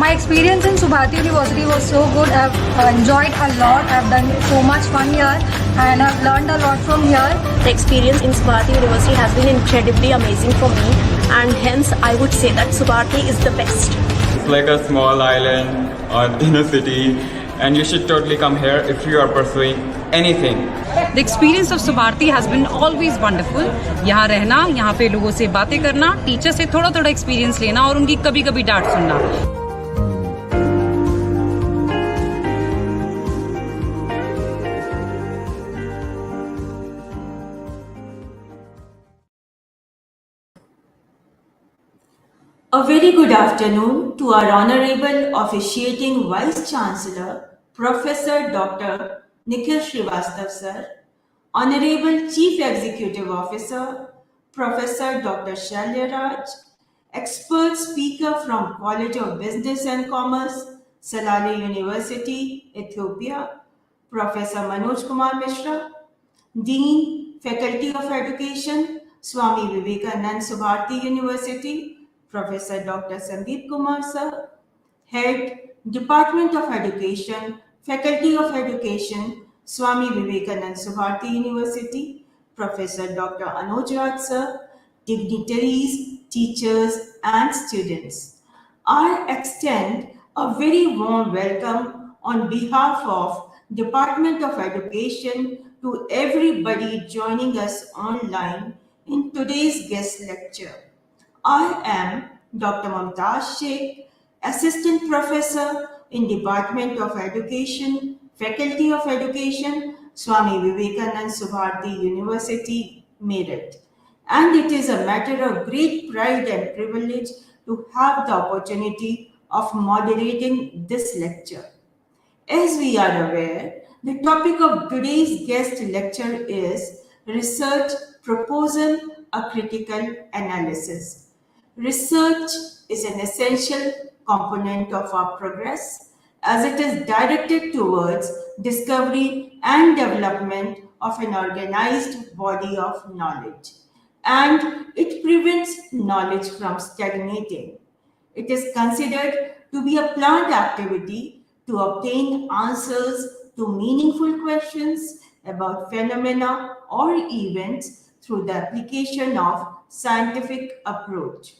My experience in Subhati University was so good. I've enjoyed a lot. I've done so much fun here and I've learned a lot from here. The experience in Subhati University has been incredibly amazing for me, and hence I would say that Subhati is the best. It's like a small island in a city, and you should totally come here if you are pursuing anything. The experience of Subhati has been always wonderful. यहाँ रहना, यहाँ पे लोगों से बातें करना, teacher से थोड़ा थोड़ा एक्सपीरियंस लेना और उनकी कभी कभी डांट सुनना. A very good afternoon to our Honorable Officiating Vice Chancellor, Professor Dr. Nikhil Srivastava Sir, Honorable Chief Executive Officer, Professor Dr. Shalyaraj, expert speaker from College of Business and Commerce, Salale University, Ethiopia, Professor Manoj Kumar Mishra, Dean, Faculty of Education, Swami Vivekanand Subharti University, Professor Dr. Sandeep Kumar Sir, Head, Department of Education, Faculty of Education, Swami Vivekanand Subharti University, Professor Dr. Anuj Raj Sir, dignitaries, teachers, and students. I extend a very warm welcome on behalf of Department of Education to everybody joining us online in today's guest lecture. I am Dr. Mumtaz Sheikh, Assistant Professor in Department of Education, Faculty of Education, Swami Vivekanand Subharti University, Meerut. And it is a matter of great pride and privilege to have the opportunity of moderating this lecture. As we are aware, the topic of today's guest lecture is Research Proposal, a Critical Analysis. Research is an essential component of our progress as it is directed towards discovery and development of an organized body of knowledge, and it prevents knowledge from stagnating. It is considered to be a planned activity to obtain answers to meaningful questions about phenomena or events through the application of scientific approach.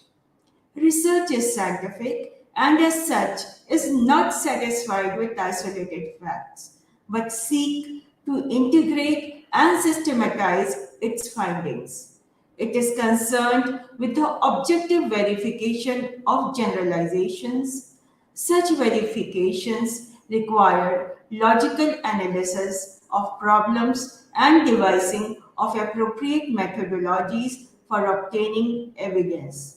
Research is scientific and as such is not satisfied with isolated facts, but seek to integrate and systematize its findings. It is concerned with the objective verification of generalizations. Such verifications require logical analysis of problems and devising of appropriate methodologies for obtaining evidence.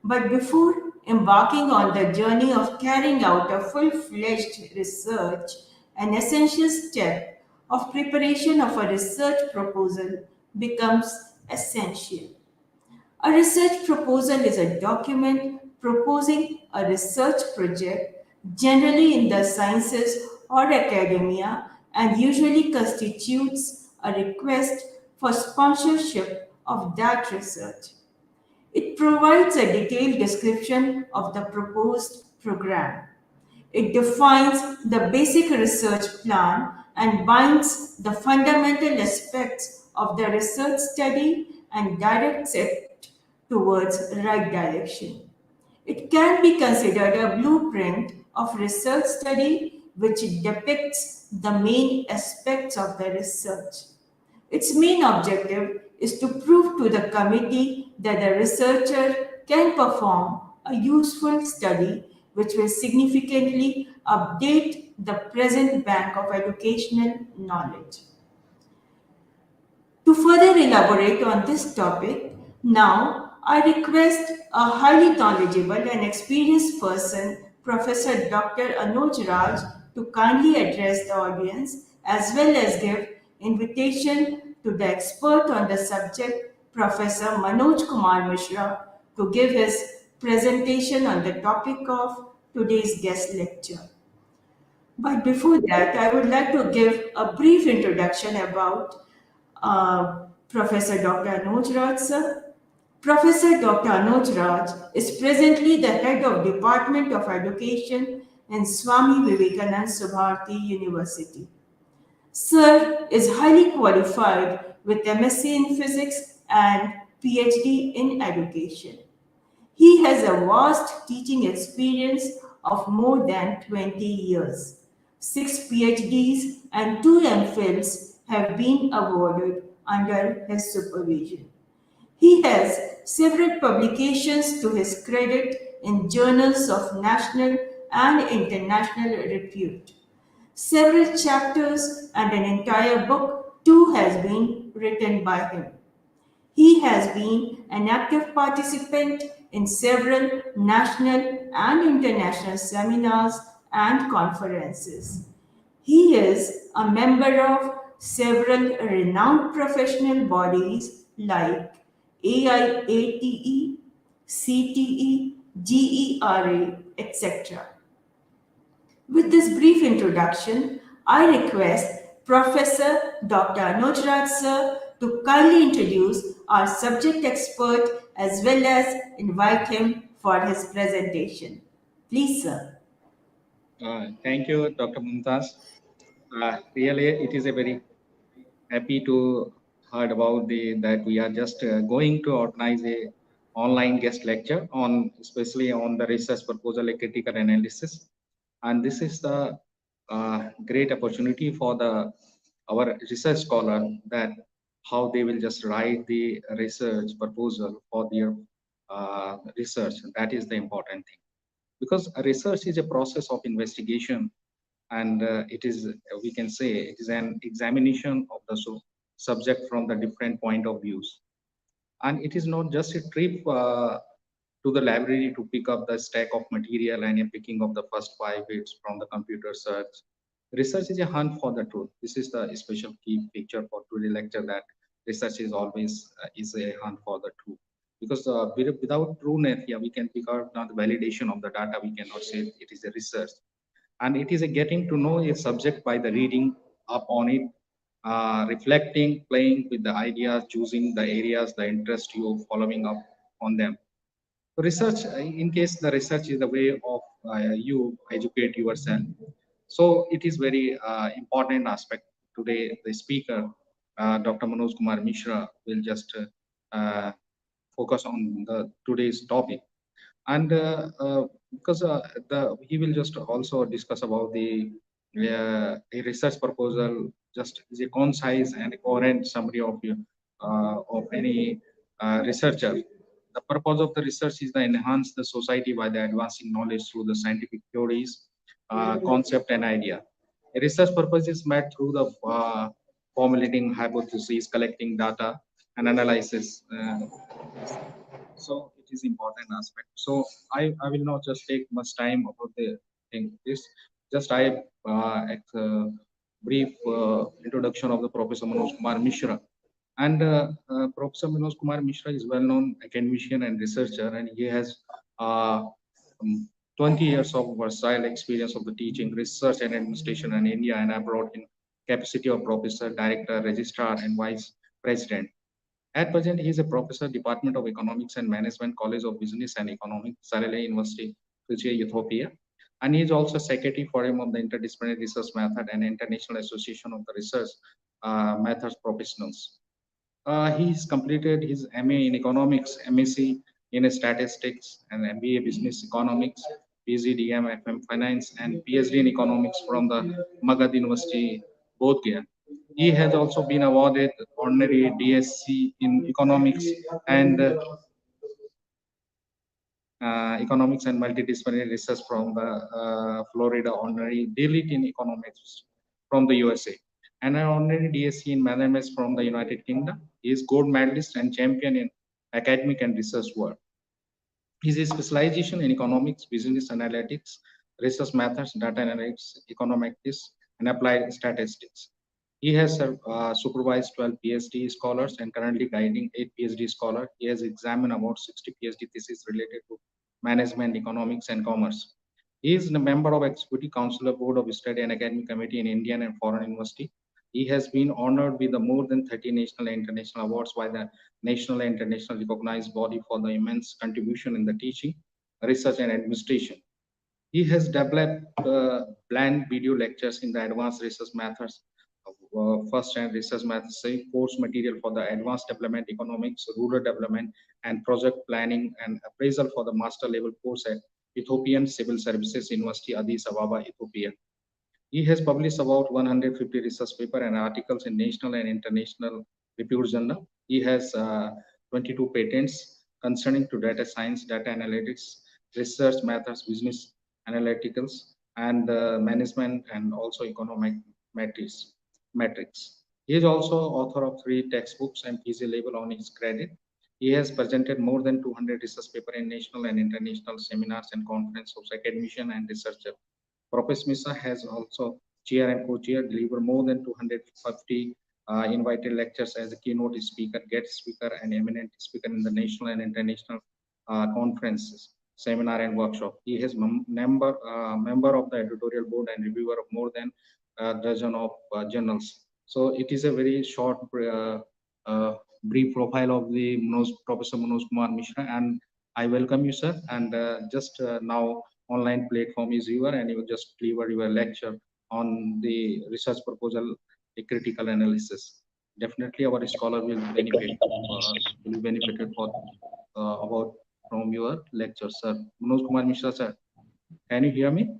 But before embarking on the journey of carrying out a full-fledged research, an essential step of preparation of a research proposal becomes essential. A research proposal is a document proposing a research project, generally in the sciences or academia, and usually constitutes a request for sponsorship of that research. It provides a detailed description of the proposed program. It defines the basic research plan and binds the fundamental aspects of the research study and directs it towards right direction. It can be considered a blueprint of research study which depicts the main aspects of the research. Its main objective is to prove to the committee that the researcher can perform a useful study which will significantly update the present bank of educational knowledge. To further elaborate on this topic, now I request a highly knowledgeable and experienced person, Professor Dr. Anuj Raj, to kindly address the audience as well as give invitation to the expert on the subject, Professor Manoj Kumar Mishra, to give his presentation on the topic of today's guest lecture. But before that, I would like to give a brief introduction about Professor Dr. Anuj Raj sir. Professor Dr. Manoj Raj is presently the head of Department of Education in Swami Vivekananda Subharati University. Sir is highly qualified with MSc in Physics and PhD in Education. He has a vast teaching experience of more than 20 years. 6 PhDs and 2 MPhils have been awarded under his supervision. He has several publications to his credit in journals of national and international repute. Several chapters and an entire book too has been written by him. He has been an active participant in several national and international seminars and conferences. He is a member of several renowned professional bodies like AIATE, CTE, GERA, etc. With this brief introduction, I request Professor Dr. Manoj Raj sir to kindly introduce our subject expert as well as invite him for his presentation. Please, sir. Thank you, Dr. Mumtaz. Really, it is a very happy to heard about that we are just going to organize a online guest lecture on especially on the research proposal, a critical analysis, and this is the great opportunity for our research scholar that how they will just write the research proposal for their research. That is the important thing, because research is a process of investigation, and it is, we can say, it is an examination of the subject from the different point of views, and it is not just a trip to the library to pick up the stack of material and a picking of the first 5 bits from the computer search. Research is a hunt for the truth. This is the special key feature for today's lecture, that research is always is a hunt for the truth, because without trueness, yeah, we can pick out not the validation of the data, we cannot say it is a research. And it is a getting to know a subject by the reading up on it, reflecting, playing with the ideas, choosing the areas, the interest you following up on them. So research, in case the research is the way of you educate yourself. So it is very important aspect. Today, the speaker, Dr. Manoj Kumar Mishra, will just focus on the today's topic. And because he will just also discuss about the a research proposal, just is a concise and coherent summary of any researcher. The purpose of the research is to enhance the society by the advancing knowledge through the scientific theories, concept and idea. A research purpose is met through the formulating hypotheses, collecting data and analysis. So it is important aspect. So I will not just take much time about the thing. This just brief introduction of the Professor Manoj Kumar Mishra. And Professor Manoj Kumar Mishra is well-known academician and researcher, and he has 20 years of versatile experience of the teaching, research and administration in India and abroad in capacity of professor, director, registrar and vice president. At present, he is a professor, Department of Economics and Management, College of Business and Economics, Salale University, Fitche, Ethiopia. And he is also secretary forum of the Interdisciplinary Research Method and International Association of the Research Methods Professionals. He has completed his MA in Economics, MSc in Statistics, and MBA Business Economics, PGDM, FM Finance, and PhD in Economics from the Magad University, Bodh Gaya. He has also been awarded honorary DSc in Economics and Economics and Multidisciplinary Research from the Florida honorary DLIT in Economics from the USA, and an honorary DSc in Management from the United Kingdom. He is gold medalist and champion in academic and research work. His specialization in economics, business analytics, research methods, data analytics, econometrics, and applied statistics. He has supervised 12 PhD scholars and currently guiding 8 PhD scholars. He has examined about 60 PhD theses related to management, economics, and commerce. He is a member of Executive Council of Board of Study and Academic Committee in Indian and Foreign University. He has been honored with the more than 30 national and international awards by the national and international recognized body for the immense contribution in the teaching, research, and administration. He has developed planned video lectures in the advanced research methods, first and research methods, say course material for the advanced development economics, rural development, and project planning and appraisal for the master level course at Ethiopian Civil Services University, Addis Ababa, Ethiopia. He has published about 150 research papers and articles in national and international reviewed journal. He has 22 patents concerning to data science, data analytics, research methods, business analyticals, and management, and also economic metrics. He is also author of 3 textbooks and PhD label on his credit. He has presented more than 200 research papers in national and international seminars and conferences of academician and researcher. Prof. Mishra has also chair and co-chair, delivered more than 250 invited lectures as a keynote speaker, guest speaker, and eminent speaker in the national and international conferences, seminar, and workshop. He is member of the editorial board and reviewer of more than a dozen of journals. So it is a very short, brief profile of the Professor Manoj Kumar Mishra, and I welcome you, sir. And just now, online platform is your, and you just deliver your lecture on the research proposal, a critical analysis. Definitely, our scholar will benefit, will benefited for about from your lecture, sir. Manoj Kumar Mishra, sir, can you hear me?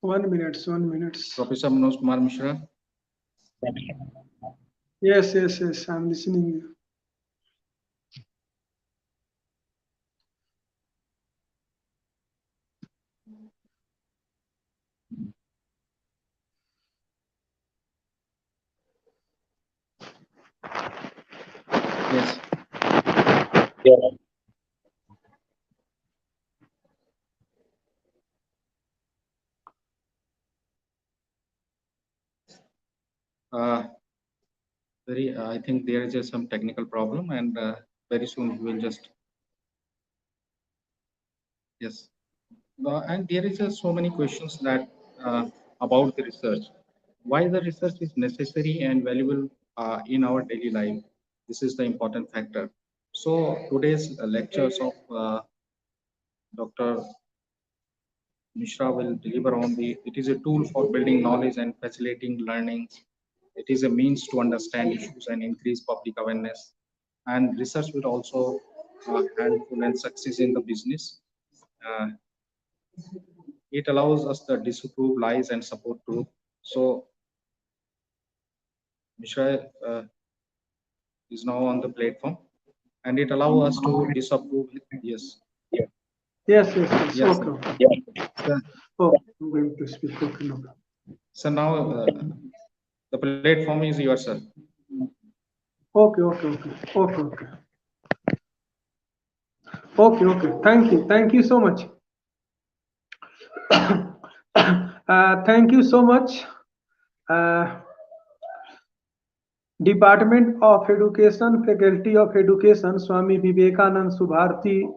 1 minute, 1 minute. Professor Manoj Kumar Mishra. Yes, I'm listening. Yes. I think there is just some technical problem, and very soon we will just. Yes. And there is so many questions that about the research. Why the research is necessary and valuable in our daily life? This is the important factor. So today's lectures of Dr. Mishra will deliver on it is a tool for building knowledge and facilitating learning. It is a means to understand issues and increase public awareness. And research will also helpful and success in the business. It allows us to disprove lies and support truth. So Mishra is now on the platform, and it allows us to disapprove. Yes. Yes. Yes, Okay. Sir. Oh, I'm going to speak. Okay, no. So now the platform is yours, sir. Okay. Thank you so much. Thank you so much. Department of Education, Faculty of Education, Swami Vivekanand Subharti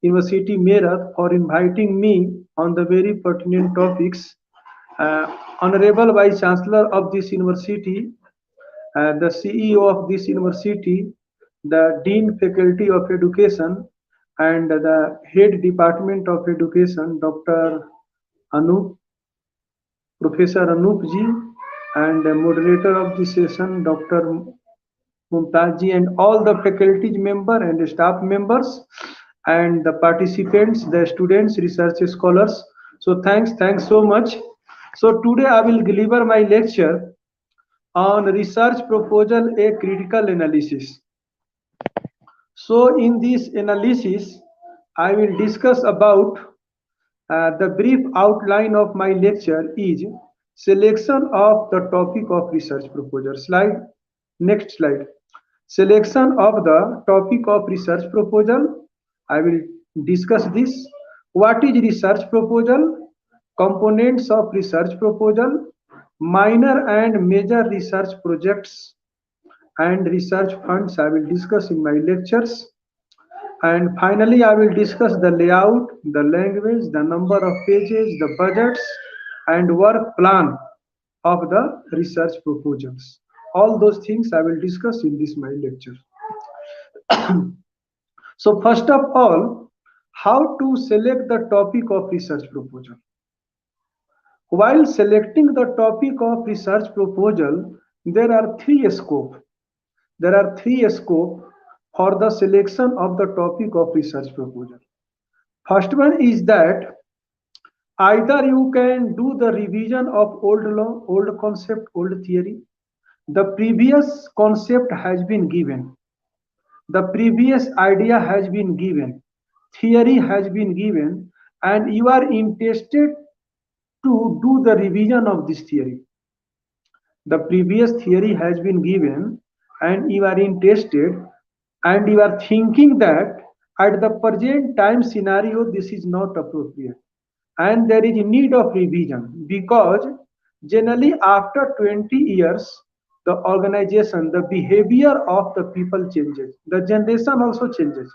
University, Meerut, for inviting me on the very pertinent topics. Honorable Vice Chancellor of this university, the CEO of this university, the Dean Faculty of Education, and the Head Department of Education, Dr. Anup, Professor Anup ji, and the moderator of the session, Dr. Mumtaz ji, and all the faculty member and staff members, and the participants, the students, research scholars. So thanks so much. So today I will deliver my lecture on research proposal, a critical analysis. So in this analysis, I will discuss about the brief outline of my lecture is selection of the topic of research proposal. Next slide. Selection of the topic of research proposal. I will discuss this. What is research proposal? Components of research proposal, minor and major research projects, and research funds I will discuss in my lectures. And finally, I will discuss the layout, the language, the number of pages, the budgets, and work plan of the research proposals. All those things I will discuss in this my lecture. So first of all, how to select the topic of research proposal. While selecting the topic of research proposal, there are three scopes. There are three scopes for the selection of the topic of research proposal. First one is that either you can do the revision of old law, old concept, old theory. The previous concept has been given. The previous idea has been given. Theory has been given, and you are interested to do the revision of this theory. The previous theory has been given, and you are interested, and you are thinking that at the present time scenario this is not appropriate, and there is need of revision, because generally after 20 years the organization, the behavior of the people changes, the generation also changes,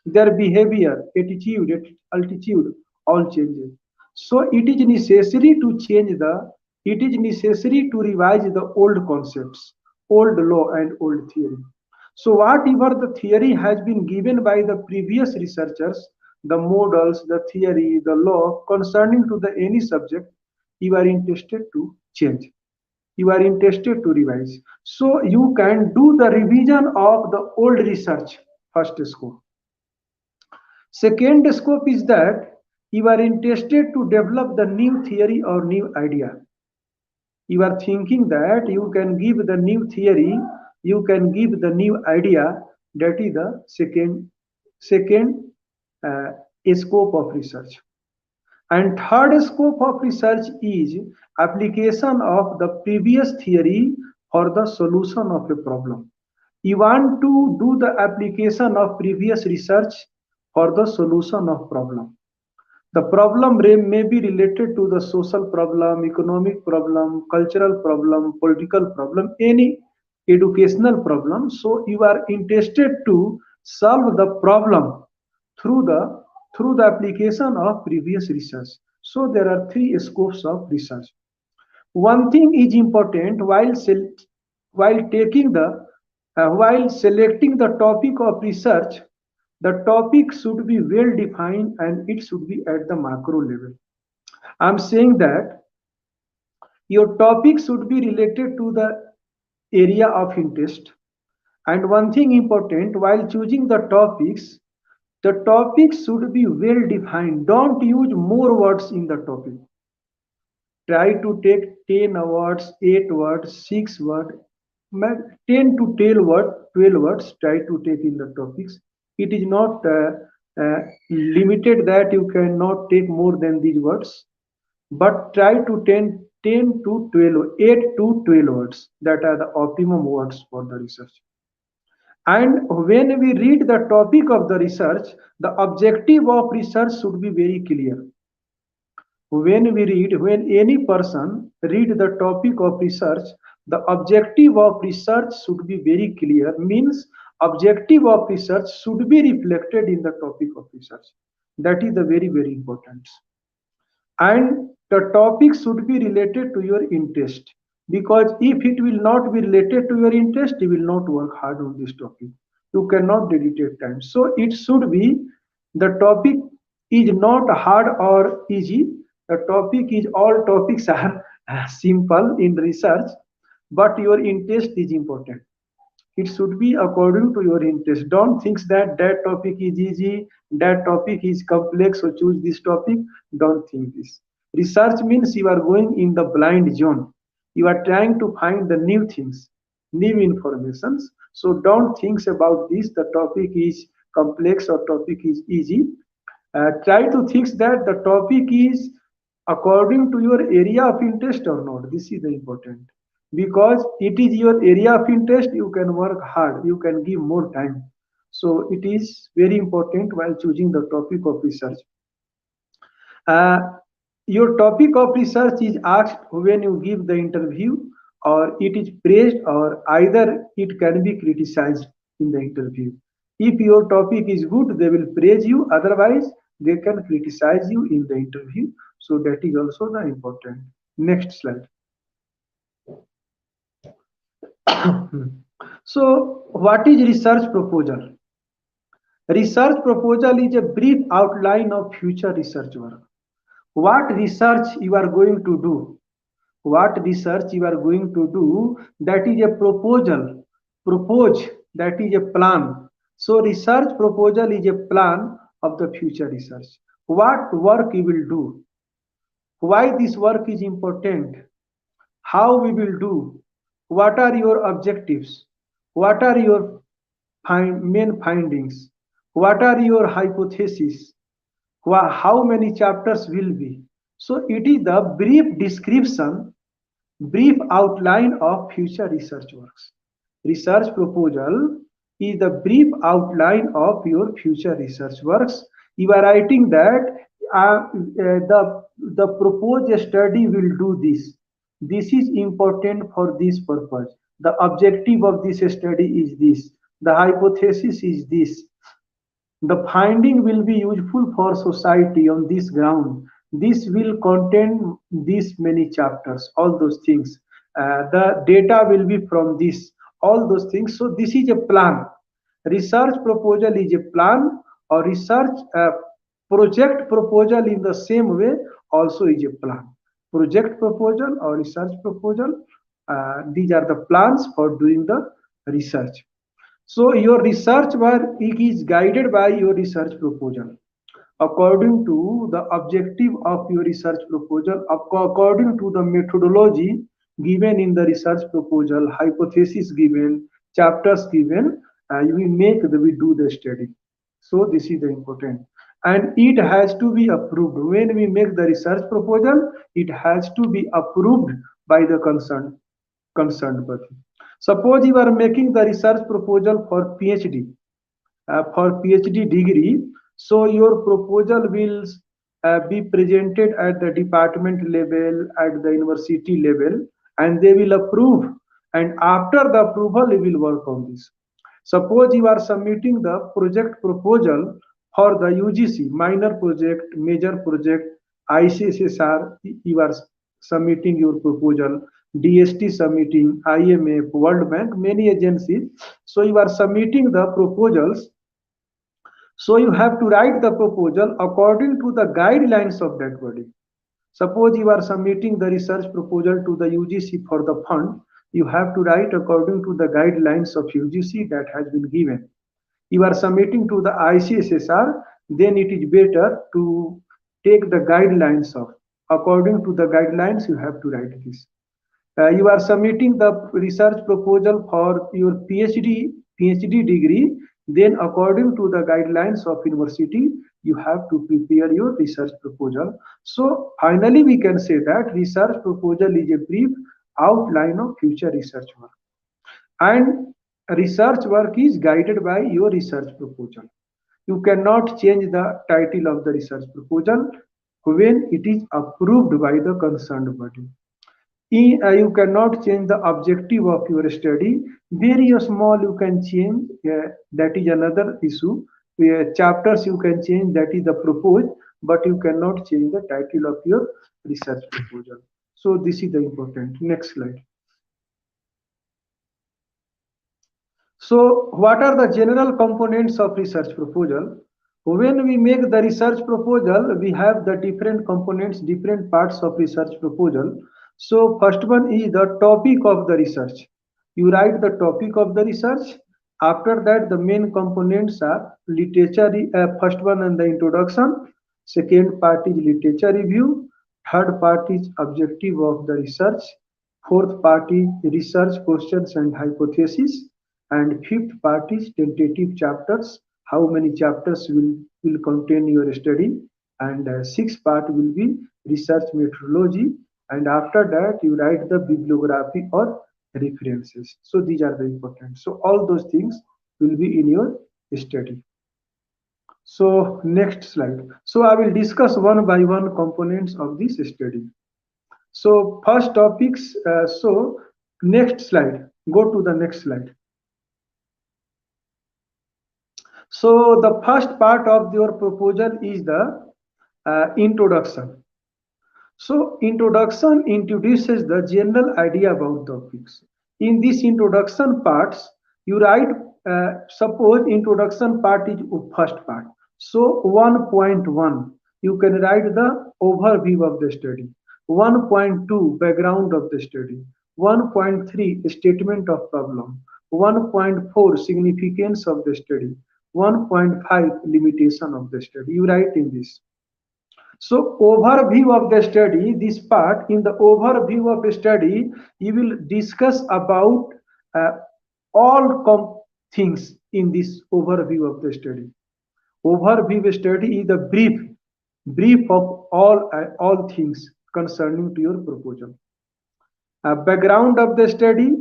their behavior, attitude, altitude all changes. So it is necessary to change it is necessary to revise the old concepts, old law and old theory. So whatever the theory has been given by the previous researchers, the models, the theory, the law concerning to the any subject, you are interested to change. You are interested to revise. So you can do the revision of the old research, first scope. Second scope is that you are interested to develop the new theory or new idea. You are thinking that you can give the new theory, you can give the new idea. That is the second scope of research. And third scope of research is application of the previous theory for the solution of a problem. You want to do the application of previous research for the solution of problem. The problem may be related to the social problem, economic problem, cultural problem, political problem, any educational problem. So you are interested to solve the problem through the application of previous research. So there are three scopes of research. One thing is important while selecting the topic of research. The topic should be well defined and it should be at the macro level. I'm saying that your topic should be related to the area of interest. And one thing important while choosing the topics should be well defined. Don't use more words in the topic. Try to take 10 words, 8 words, 6 words, 10 to 12 words, try to take in the topics. It is not limited that you cannot take more than these words, but try to 10 to 12, 8 to 12 words. That are the optimum words for the research. And when we read the topic of the research, the objective of research should be very clear. When any person read the topic of research, the objective of research should be very clear, means objective of research should be reflected in the topic of research. That is the very, very important. And the topic should be related to your interest, because if it will not be related to your interest, you will not work hard on this topic. You cannot dedicate time. So it should be, the topic is not hard or easy. The topic is, all topics are simple in research, but your interest is important. It should be according to your interest. Don't think that that topic is easy, that topic is complex, so choose this topic. Don't think this. Research means you are going in the blind zone. You are trying to find the new things, new informations. So don't think about this, the topic is complex or topic is easy. Try to think that the topic is according to your area of interest or not. This is the important. Because it is your area of interest, you can work hard, you can give more time. So it is very important while choosing the topic of research. Your topic of research is asked when you give the interview, or it is praised, or either it can be criticized in the interview. If your topic is good, they will praise you, otherwise they can criticize you in the interview. So that is also the important. Next slide. So what is research proposal? Research proposal is a brief outline of future research work. What research you are going to do? What research you are going to do? That is a proposal. Propose, that is a plan. So research proposal is a plan of the future research. What work you will do? Why this work is important? How we will do? What are your objectives? What are your main findings? What are your hypotheses? How many chapters will be? So it is the brief description, brief outline of future research works. Research proposal is the brief outline of your future research works. You are writing that the proposed study will do this. This is important for this purpose. The objective of this study is this. The hypothesis is this. The finding will be useful for society on this ground. This will contain this many chapters, all those things. The data will be from this, all those things. So this is a plan. Research proposal is a plan, or research project proposal in the same way also is a plan. Project proposal or research proposal, these are the plans for doing the research. So your research work is guided by your research proposal. According to the objective of your research proposal, according to the methodology given in the research proposal, hypothesis given, chapters given, we do the study. So this is the important. And it has to be approved. When we make the research proposal, it has to be approved by the concerned party. Suppose you are making the research proposal for PhD, degree, so your proposal will be presented at the department level, at the university level, and they will approve. And after the approval, we will work on this. Suppose you are submitting the project proposal for the UGC, minor project, major project, ICSSR, you are submitting your proposal. DST submitting, IMF, World Bank, many agencies. So you are submitting the proposals. So you have to write the proposal according to the guidelines of that body. Suppose you are submitting the research proposal to the UGC for the fund, you have to write according to the guidelines of UGC that has been given. You are submitting to the ICSSR, then it is better to take the guidelines of. According to the guidelines, you have to write this. You are submitting the research proposal for your PhD degree, then according to the guidelines of university, you have to prepare your research proposal. So finally, we can say that research proposal is a brief outline of future research work. And research work is guided by your research proposal. You cannot change the title of the research proposal when it is approved by the concerned body. You cannot change the objective of your study. Very small you can change, that is another issue. Chapters you can change, that is the proposed, but you cannot change the title of your research proposal. So this is the important. Next slide. So what are the general components of research proposal? When we make the research proposal, we have the different components, different parts of research proposal. So first one is the topic of the research. You write the topic of the research. After that, the main components are literature. First one and the introduction. Second part is literature review. Third part is objective of the research. Fourth part is research questions and hypothesis. And fifth part is tentative chapters. How many chapters will contain your study? And sixth part will be research methodology. And after that, you write the bibliography or references. So these are the important. So all those things will be in your study. So next slide. So I will discuss one by one components of this study. So first topics. So next slide. Go to the next slide. So the first part of your proposal is the introduction. So introduction introduces the general idea about topics. In this introduction parts, you write, suppose introduction part is first part. So 1.1, you can write the overview of the study. 1.2, background of the study. 1.3, statement of problem. 1.4, significance of the study. 1.5, limitation of the study. You write in this. So overview of the study, this part, in the overview of a study, you will discuss about uh, all things in this overview of the study. Overview study is the brief of all things concerning to your proposal. Background of the study,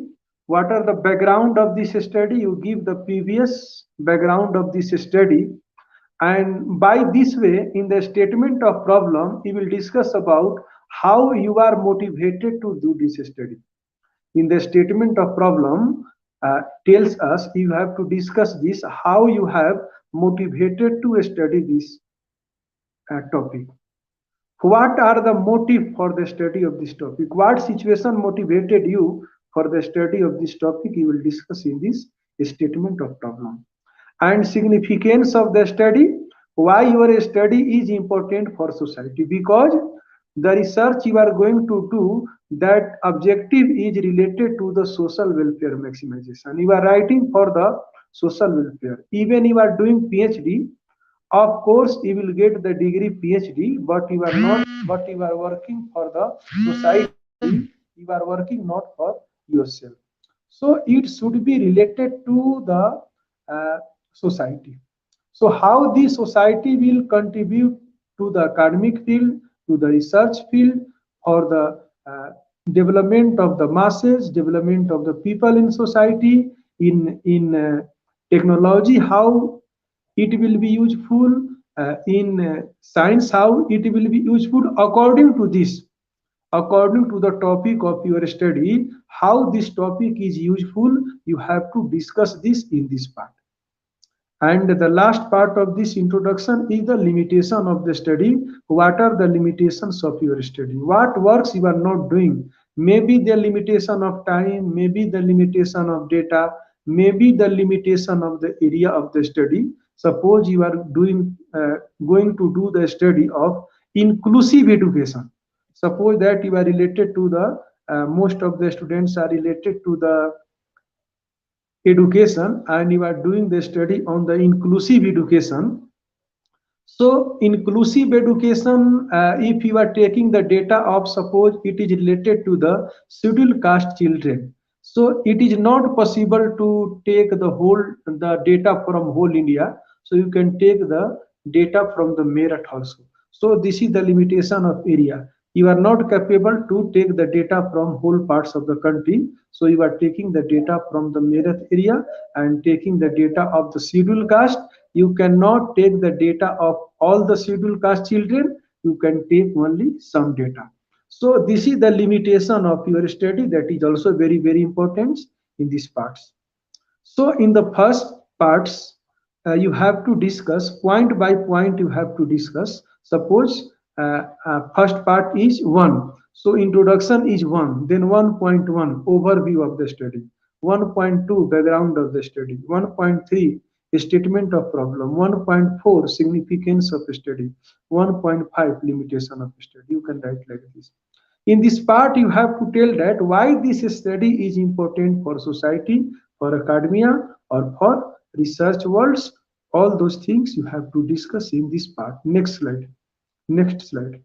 what are the background of this study? You give the previous background of this study, and by this way, in the statement of problem, you will discuss about how you are motivated to do this study. In the statement of problem, tells us you have to discuss this, how you have motivated to study this topic. What are the motive for the study of this topic? What situation motivated you for the study of this topic? You will discuss in this statement of problem. And significance of the study, why your study is important for society, because the research you are going to do, that objective is related to the social welfare maximization. You are writing for the social welfare. Even you are doing PhD, of course you will get the degree PhD, but you are working for the society, you are working not for yourself. So it should be related to the society. So how the society will contribute to the academic field, to the research field, for the development of the masses, development of the people in society, in technology, how it will be useful, in science, how it will be useful. According to this, according to the topic of your study, how this topic is useful, you have to discuss this in this part. And the last part of this introduction is the limitation of the study. What are the limitations of your study? What works you are not doing? Maybe the limitation of time, maybe the limitation of data, maybe the limitation of the area of the study. Suppose you are going to do the study of inclusive education. Suppose that you are related to the, most of the students are related to the education, and you are doing the study on the inclusive education. So inclusive education, if you are taking the data of, suppose it is related to the scheduled caste children, so it is not possible to take the data from whole India. So you can take the data from the Meerut also. So this is the limitation of area. You are not capable to take the data from whole parts of the country. So you are taking the data from the Meerut area and taking the data of the scheduled caste. You cannot take the data of all the scheduled caste children. You can take only some data. So this is the limitation of your study, that is also very, very important in these parts. So in the first parts, you have to discuss point by point, you have to discuss. Suppose first part is 1. So introduction is 1, then 1.1, overview of the study. 1.2, background of the study. 1.3, statement of problem. 1.4, significance of the study. 1.5, limitation of the study. You can write like this. In this part, you have to tell that why this study is important for society, for academia, or for research worlds. All those things you have to discuss in this part. Next slide. Next slide.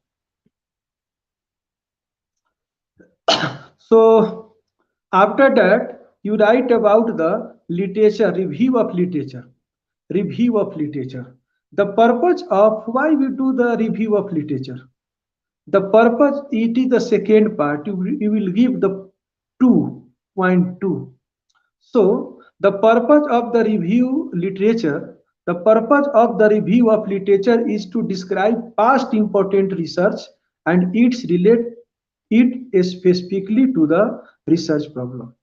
So after that, you write about the literature, review of literature. Review of literature. The purpose of why we do the review of literature. The purpose, it is the second part. You will give the 2.2. So the purpose of the review literature, the purpose of the review of literature is to describe past important research and its relate it specifically to the research problem.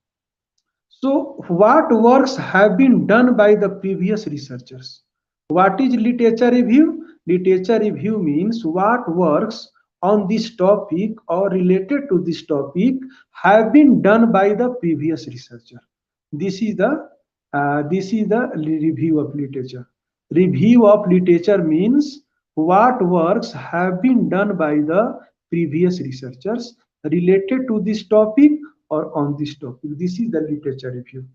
So what works have been done by the previous researchers? What is literature review? Literature review means what works, on this topic or related to this topic have been done by the previous researcher. This is the review of literature. Review of literature means what works have been done by the previous researchers related to this topic or on this topic. This is the literature review.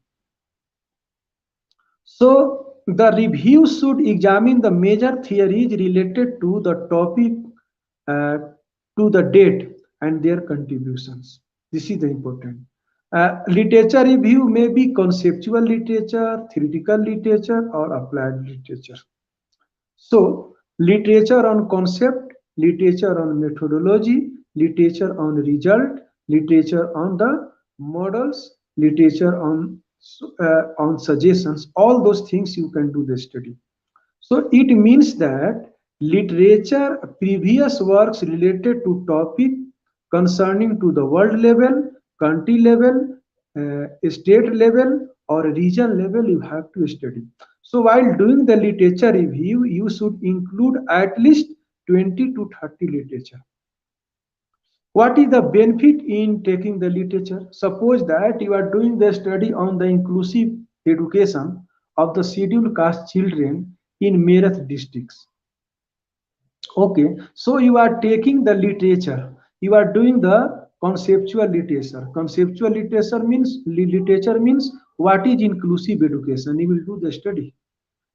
So the review should examine the major theories related to the topic, uh, to the date and their contributions. This is the important. Literature review may be conceptual literature, theoretical literature, or applied literature. So literature on concept, literature on methodology, literature on result, literature on the models, literature on suggestions, all those things you can do the study. So it means that literature, previous works related to topic concerning to the world level, country level, state level, or region level, you have to study. So while doing the literature review, you should include at least 20 to 30 literature. What is the benefit in taking the literature? Suppose that you are doing the study on the inclusive education of the scheduled caste children in Meerut districts. Okay, so you are taking the literature, you are doing the conceptual literature. Conceptual literature means what is inclusive education. You will do the study.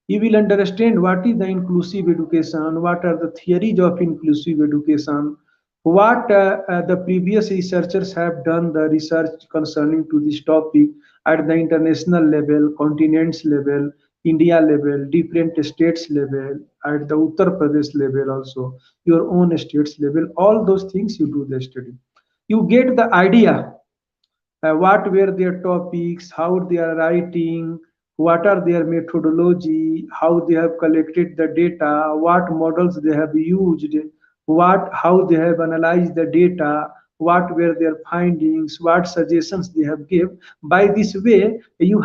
You will understand what is the inclusive education, what are the theories of inclusive education, what the previous researchers have done the research concerning to this topic at the international level, continents level, India level, different states level, at the Uttar Pradesh level also, your own states level, all those things you do the study. You get the idea what were their topics, how they are writing, what are their methodology, how they have collected the data, what models they have used, how they have analyzed the data, what were their findings, what suggestions they have give. By this way, you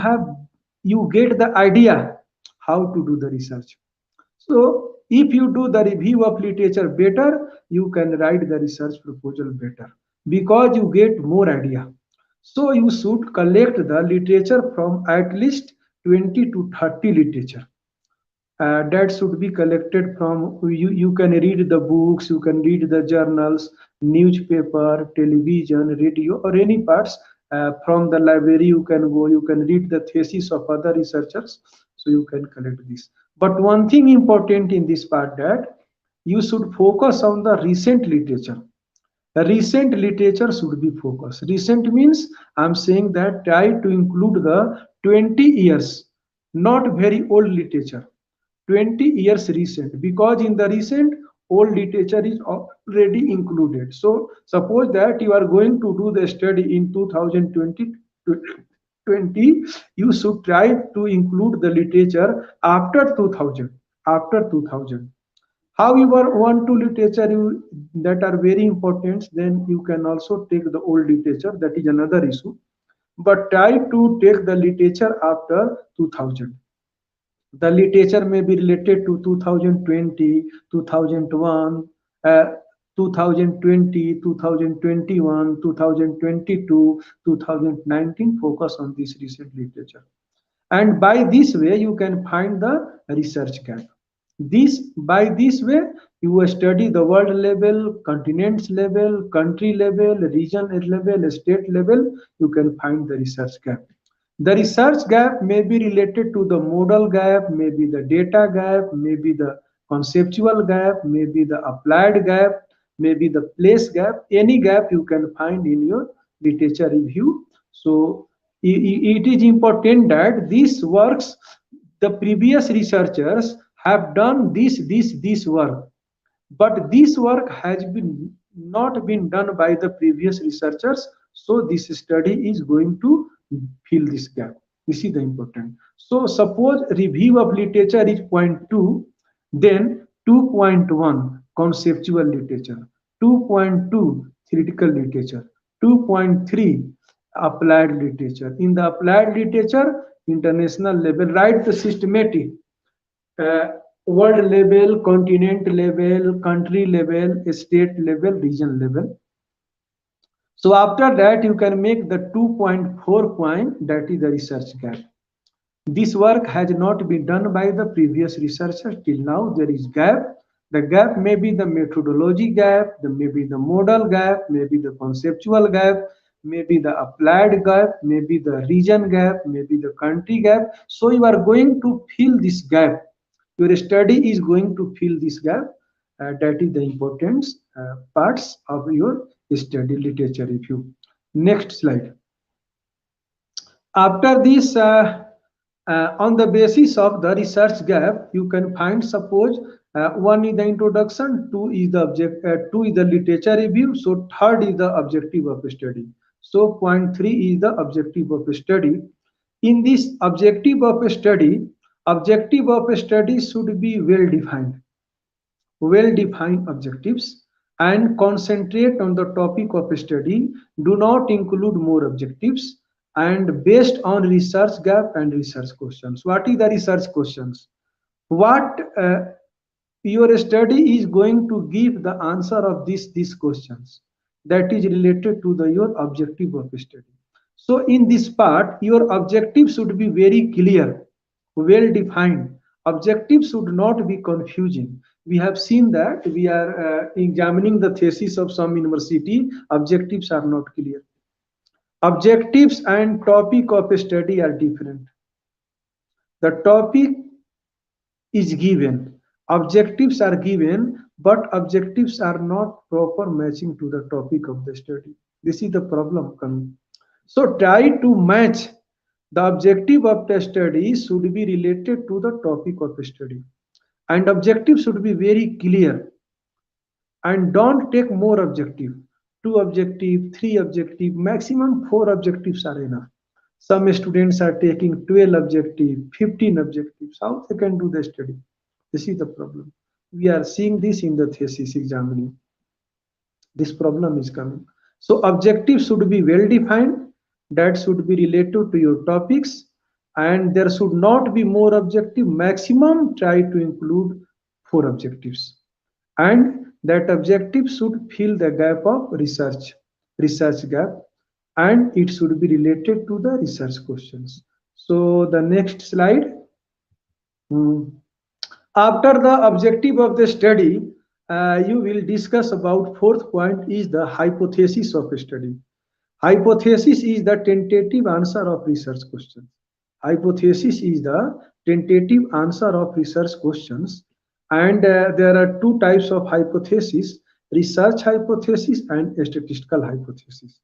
get the idea how to do the research. So if you do the review of literature better, you can write the research proposal better because you get more idea. So you should collect the literature from at least 20 to 30 literature. That should be collected from, you can read the books, you can read the journals, newspaper, television, radio, or any parts. From the library you can go, you can read the thesis of other researchers, so you can collect this. But one thing important in this part, that you should focus on the recent literature. The recent literature should be focused. Recent means I'm saying that try to include the 20 years, not very old literature. 20 years recent, because in the recent old literature is already included. So suppose that you are going to do the study in 2020, you should try to include the literature after 2000. After 2000. However, one two literature that are very important, then you can also take the old literature. That is another issue. But try to take the literature after 2000. The literature may be related to 2020, 2001, 2020, 2021, 2022, 2019. Focus on this recent literature. And by this way, you can find the research gap. By this way, you study the world level, continents level, country level, region level, state level, you can find the research gap. The research gap may be related to the modal gap, maybe the data gap, maybe the conceptual gap, maybe the applied gap, maybe the place gap. Any gap you can find in your literature review. So it is important that these works, the previous researchers have done this work, but this work has not been done by the previous researchers. So this study is going to fill this gap. This is the important. So suppose review of literature is 0.2, then 2.1 conceptual literature, 2.2 theoretical literature, 2.3 applied literature. In the applied literature, international level, write the systematic. world level, continent level, country level, state level, region level. So after that, you can make the 2.4 point, that is the research gap. This work has not been done by the previous researchers till now. There is gap. The gap may be the methodology gap, maybe the model gap, maybe the conceptual gap, maybe the applied gap, maybe the region gap, maybe the country gap. So you are going to fill this gap. Your study is going to fill this gap. That is the important parts of your study literature review. Next slide. After this, on the basis of the research gap, you can find, suppose, one is the introduction, two is the literature review, so third is the objective of study. So point 3 is the objective of study. In this objective of study should be well-defined objectives, and concentrate on the topic of study. Do not include more objectives, and based on research gap and research questions. What is the research questions? What your study is going to give the answer of these questions that is related to your objective of study. So in this part, your objective should be very clear, well defined. Objectives should not be confusing. We have seen that we are examining the thesis of some university. Objectives are not clear. Objectives and topic of study are different. The topic is given, objectives are given, but objectives are not proper matching to the topic of the study. This is the problem coming. So try to match. The objective of the study should be related to the topic of the study, and objectives should be very clear. And don't take more objective. 2 objective, 3 objective, maximum 4 objectives are enough. Some students are taking 12 objective, 15 objectives. How they can do the study? This is the problem. We are seeing this in the thesis examining. This problem is coming. So objectives should be well defined. That should be related to your topics, and there should not be more objective. Maximum try to include 4 objectives, and that objective should fill the gap of research gap, and it should be related to the research questions. So the next slide. After the objective of the study, you will discuss about 4th point is the hypothesis of study. Hypothesis is the tentative answer of research questions. Hypothesis is the tentative answer of research questions, and there are 2 types of hypothesis: research hypothesis and statistical hypothesis.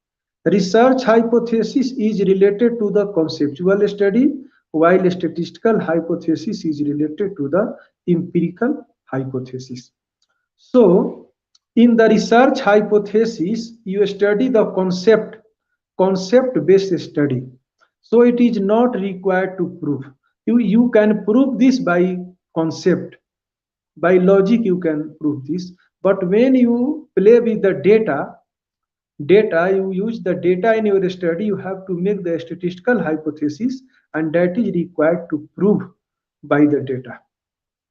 Research hypothesis is related to the conceptual study, while statistical hypothesis is related to the empirical hypothesis. So in the research hypothesis, you study the concept-based study. So it is not required to prove. You can prove this by concept, by logic you can prove this. But when you play with the data, you use the data in your study, you have to make the statistical hypothesis, and that is required to prove by the data.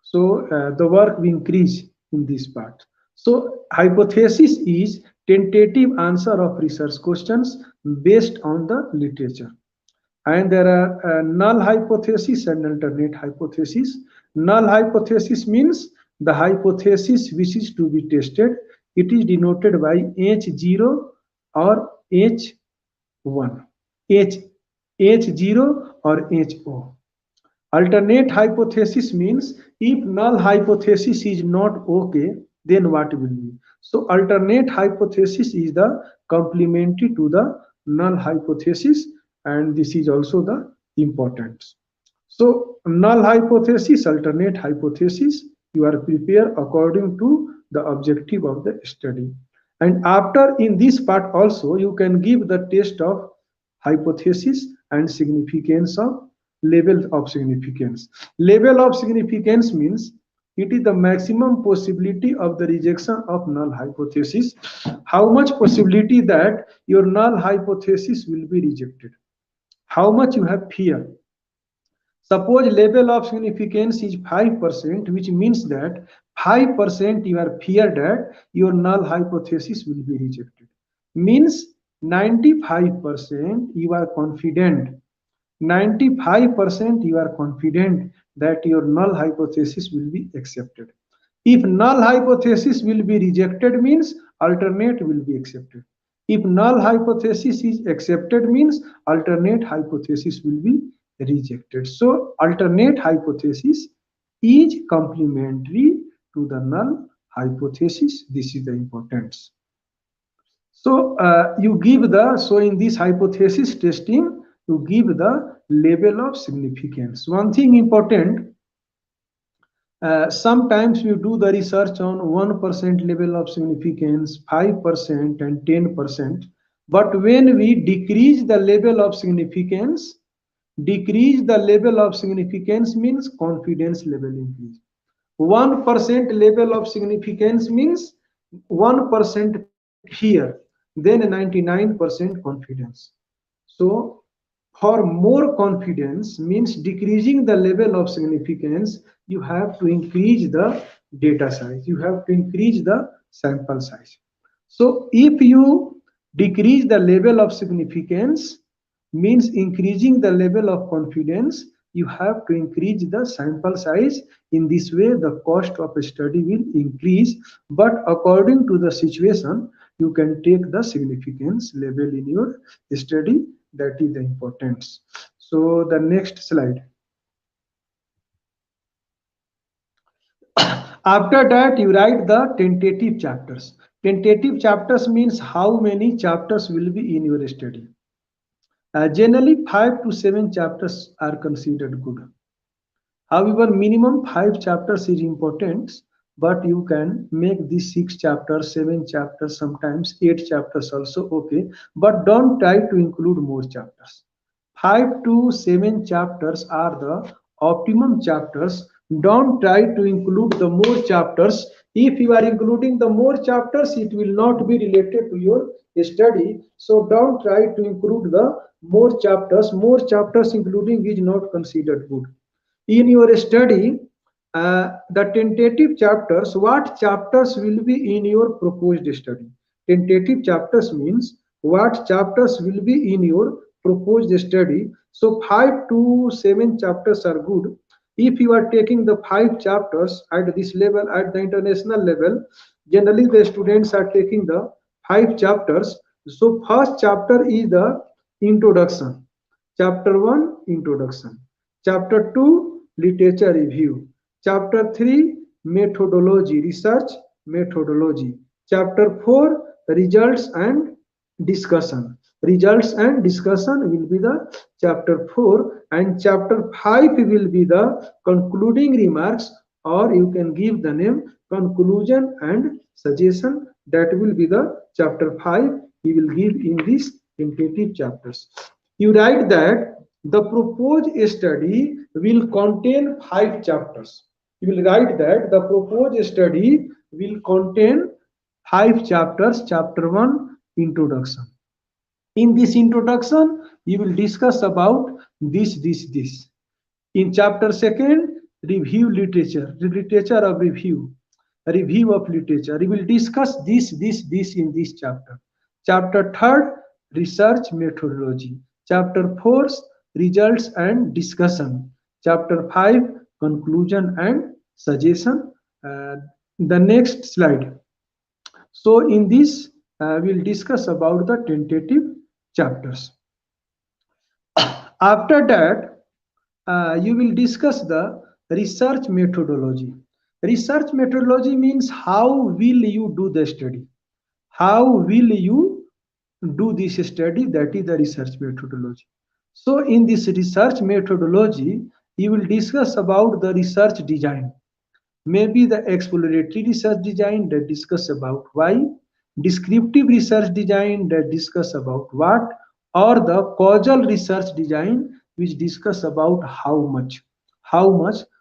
So the work will increase in this part. So hypothesis is tentative answer of research questions based on the literature. And there are null hypothesis and alternate hypothesis. Null hypothesis means the hypothesis which is to be tested. It is denoted by H0 or H1, H0 or HO. Alternate hypothesis means if null hypothesis is not okay, then what will be? So alternate hypothesis is the complementary to the null hypothesis, and this is also the importance. So null hypothesis, alternate hypothesis, you are prepared according to the objective of the study. And after, in this part also, you can give the test of hypothesis and significance of level of significance. Level of significance means it is the maximum possibility of the rejection of null hypothesis. How much possibility that your null hypothesis will be rejected? How much you have fear? Suppose level of significance is 5%, which means that 5% you are feared that your null hypothesis will be rejected. Means 95% you are confident. 95% you are confident that your null hypothesis will be accepted. If null hypothesis will be rejected means alternate will be accepted. If null hypothesis is accepted means alternate hypothesis will be rejected. So alternate hypothesis is complementary to the null hypothesis. This is the importance. So in this hypothesis testing, you give the level of significance. One thing important, sometimes we do the research on 1% level of significance, 5% and 10%. But when we decrease the level of significance means confidence level increase. 1% level of significance means 1% fear, then 99% confidence. So for more confidence means decreasing the level of significance, you have to increase the data size, you have to increase the sample size. So if you decrease the level of significance means increasing the level of confidence, you have to increase the sample size. In this way the cost of a study will increase, but according to the situation you can take the significance level in your study. That is the importance. So the next slide. After that you write the tentative chapters. Tentative chapters means how many chapters will be in your study. Generally 5 to 7 chapters are considered good. However, minimum 5 chapters is important, but you can make these 6 chapters, 7 chapters, sometimes 8 chapters also okay, but don't try to include more chapters. 5 to 7 chapters are the optimum chapters. Don't try to include the more chapters. If you are including the more chapters, it will not be related to your study. So don't try to include the more chapters. More chapters including is not considered good. In your study, the tentative chapters, what chapters will be in your proposed study? Tentative chapters means what chapters will be in your proposed study. So 5 to 7 chapters are good. If you are taking the 5 chapters at this level, at the international level, generally the students are taking the 5 chapters. So first chapter is the introduction. Chapter 1, introduction. Chapter 2, literature review. Chapter 3, methodology, research methodology. Chapter 4, results and discussion. Results and discussion will be the chapter 4, and chapter 5 will be the concluding remarks, or you can give the name conclusion and suggestion. That will be the chapter 5 he will give in these tentative chapters. You write that the proposed study will contain 5 chapters. You will write that the proposed study will contain 5 chapters. Chapter 1, introduction. In this introduction, you will discuss about this. In chapter 2, review literature, literature of review of literature. We will discuss this in this chapter. Chapter 3, research methodology. Chapter 4, results and discussion. Chapter 5, conclusion and suggestion. The next slide. So in this, we'll discuss about the tentative chapters. After that, you will discuss the research methodology. Research methodology means how will you do the study? How will you do this study? That is the research methodology. So in this research methodology, you will discuss about the research design. Maybe the exploratory research design that discuss about why, descriptive research design that discuss about what, or the causal research design which discuss about how much.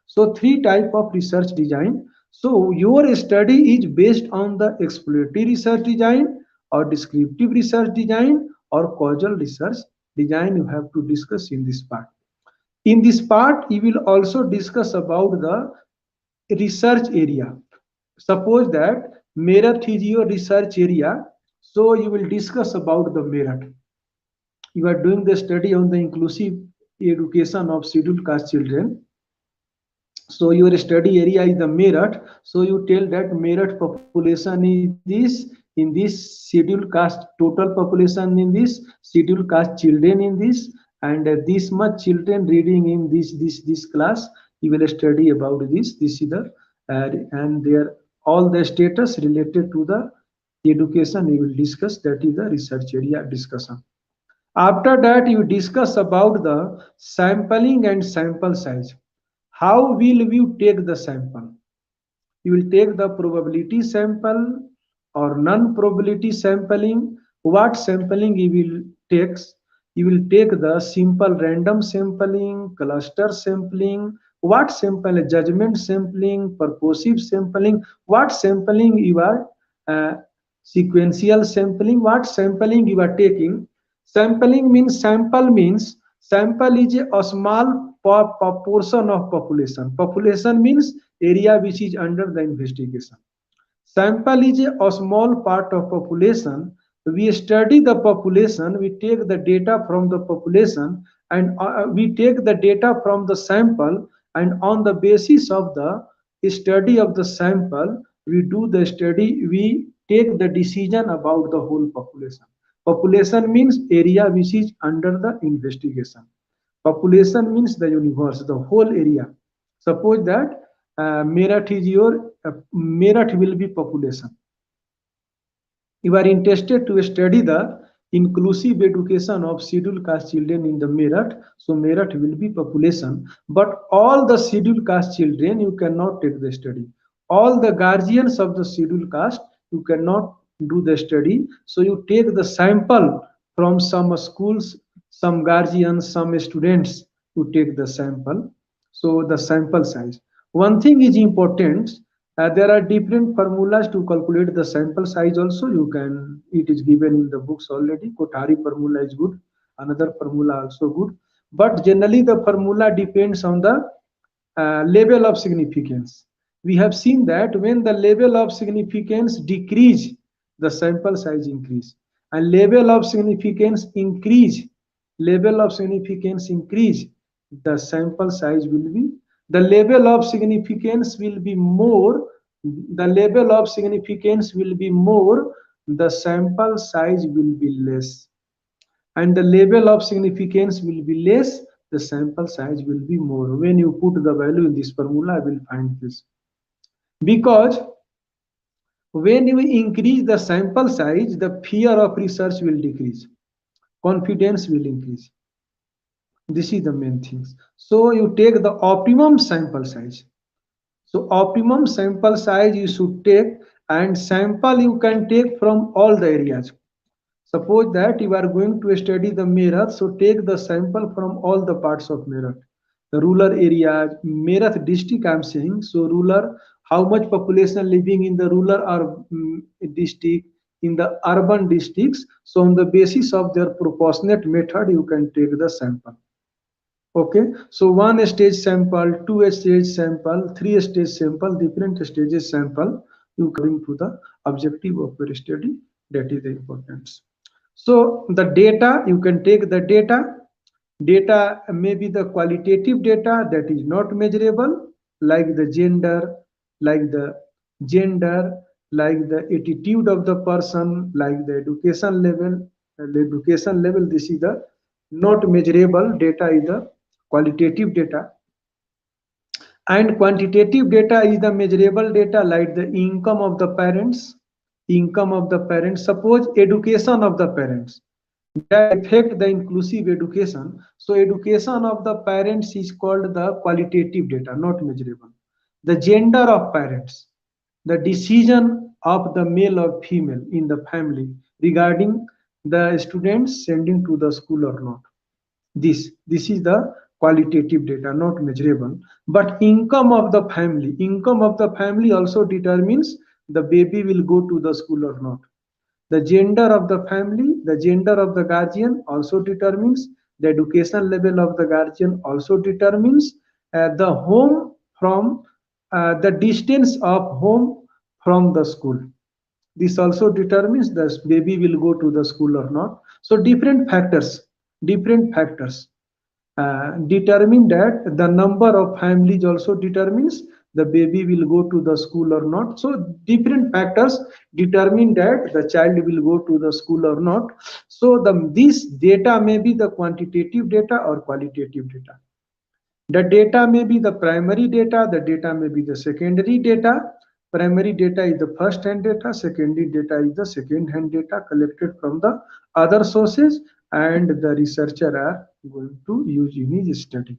So 3 type of research design. So your study is based on the exploratory research design or descriptive research design or causal research design. You have to discuss in this part. In this part, you will also discuss about the research area. Suppose that Meerut is your research area, so you will discuss about the Meerut. You are doing the study on the inclusive education of scheduled caste children. So your study area is the Meerut. So you tell that Meerut population is this, in this scheduled caste total population in this, scheduled caste children in this, and this much children reading in this class. You will study about this. This is the and there all the status related to the education you will discuss. That is the research area discussion. After that, you discuss about the sampling and sample size. How will you take the sample? You will take the probability sample or non-probability sampling. What sampling you will take? You will take the simple random sampling, cluster sampling, what sample, judgment sampling, purposive sampling, what sampling you are sequential sampling, what sampling you are taking. Sampling means sample is a small portion of population. Population means area which is under the investigation. Sample is a small part of population. We study the population, we take the data from the population, and we take the data from the sample, and on the basis of the study of the sample, we do the study, we take the decision about the whole population. Population means area which is under the investigation. Population means the universe, the whole area. Suppose that Meerut is your Meerut will be population. You are interested to study the inclusive education of scheduled caste children in the Meerut, so Meerut will be population. But all the scheduled caste children you cannot take the study. All the guardians of the scheduled caste you cannot do the study. So you take the sample from some schools, some guardians, some students. You take the sample. So the sample size. One thing is important. There are different formulas to calculate the sample size also. You can, it is given in the books already. Kothari formula is good. Another formula also good. But generally the formula depends on the level of significance. We have seen that when the level of significance decrease, the sample size increase. And level of significance increase, the sample size will be, the level of significance will be more, the sample size will be less. And the level of significance will be less, the sample size will be more. When you put the value in this formula, I will find this. Because when you increase the sample size, the fear of research will decrease, confidence will increase. This is the main things. So you take the optimum sample size. So optimum sample size you should take, and sample you can take from all the areas. Suppose that you are going to study the Meerut, so take the sample from all the parts of Meerut. The rural areas, Meerut district I am saying, so rural, how much population living in the rural or district, in the urban districts. So on the basis of their proportionate method, you can take the sample. Okay, so 1 stage sample, 2 stage sample, 3 stage sample, different stages sample, you according to the objective of your study. That is the importance. So the data, you can take the data. Data may be the qualitative data that is not measurable, like the gender, like the attitude of the person, like the education level. This is the not measurable data, is the qualitative data. And quantitative data is the measurable data, like the income of the parents, suppose education of the parents, that affect the inclusive education. So education of the parents is called the qualitative data, not measurable. The gender of parents, the decision of the male or female in the family regarding the students sending to the school or not. This is the qualitative data, not measurable. But income of the family also determines the baby will go to the school or not. The gender of the family, the gender of the guardian also determines The education level of the guardian also determines the home from the distance of home from the school. This also determines the baby will go to the school or not. So different factors determine that. The number of families also determines the baby will go to the school or not. So different factors determine that the child will go to the school or not. So this data may be the quantitative data or qualitative data. The data may be the primary data, the data may be the secondary data. Primary data is the first hand data, secondary data is the second hand data collected from the other sources, and the researcher are going to use in his study.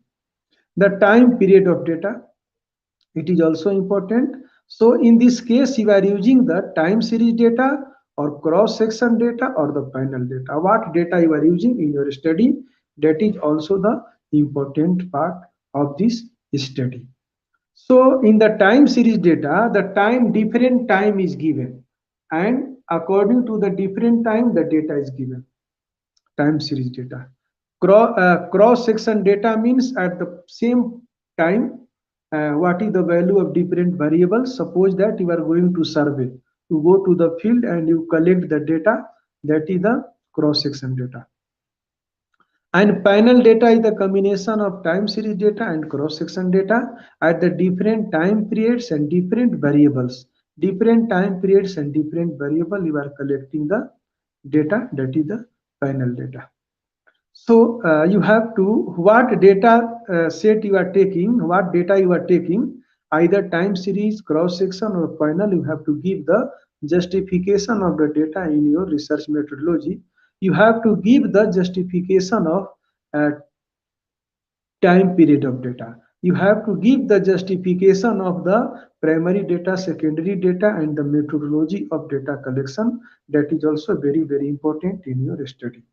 The time period of data, it is also important. So in this case, you are using the time series data or cross section data or the panel data. What data you are using in your study, that is also the important part of this study. So in the time series data, the different time is given, and according to the different time, the data is given. Time series data. Cross section data means at the same time, what is the value of different variables. Suppose that you are going to survey, you go to the field and you collect the data, that is the cross section data. And panel data is the combination of time series data and cross section data at the different time periods and different variables. Different time periods and different variable, you are collecting the data, that is the panel data. So you have to, what data set you are taking, what data you are taking, either time series, cross section or panel, you have to give the justification of the data in your research methodology. You have to give the justification of time period of data. You have to give the justification of the primary data, secondary data, and the methodology of data collection. That is also very, very important in your study.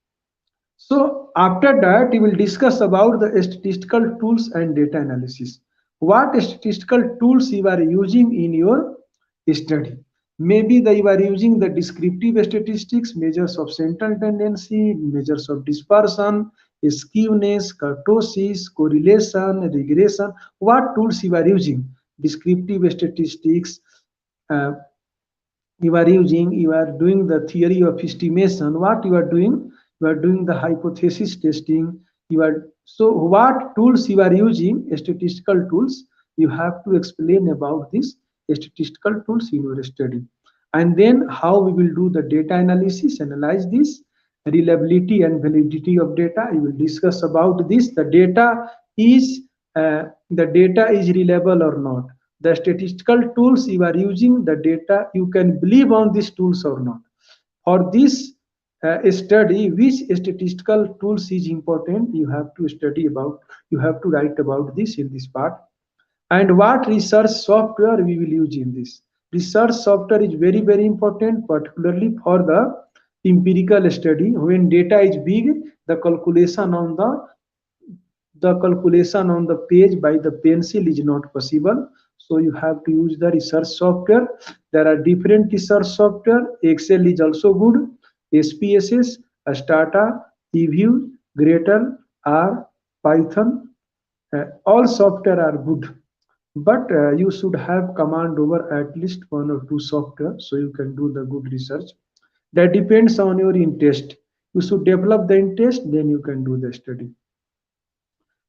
So after that, we will discuss about the statistical tools and data analysis. What statistical tools you are using in your study? Maybe you are using the descriptive statistics, measures of central tendency, measures of dispersion, skewness, kurtosis, correlation, regression. What tools you are using? Descriptive statistics, you are using, you are doing the theory of estimation. What you are doing? You are doing the hypothesis testing. You are, so what tools you are using, statistical tools, you have to explain about this statistical tools in your study. And then how we will do the data analysis, analyze this, reliability and validity of data. You will discuss about this. The data is reliable or not. The statistical tools you are using, the data, you can believe on these tools or not. For this study, which statistical tools is important, you have to study about, you have to write about this in this part. And what research software we will use in this. Research software is very, very important, particularly for the empirical study. When data is big, the calculation on the page by the pencil is not possible. So you have to use the research software. There are different research software. Excel is also good. SPSS, Stata, eView, Gretel, R, Python, all software are good. But you should have command over at least one or two software so you can do the good research. That depends on your interest. You should develop the interest, then you can do the study.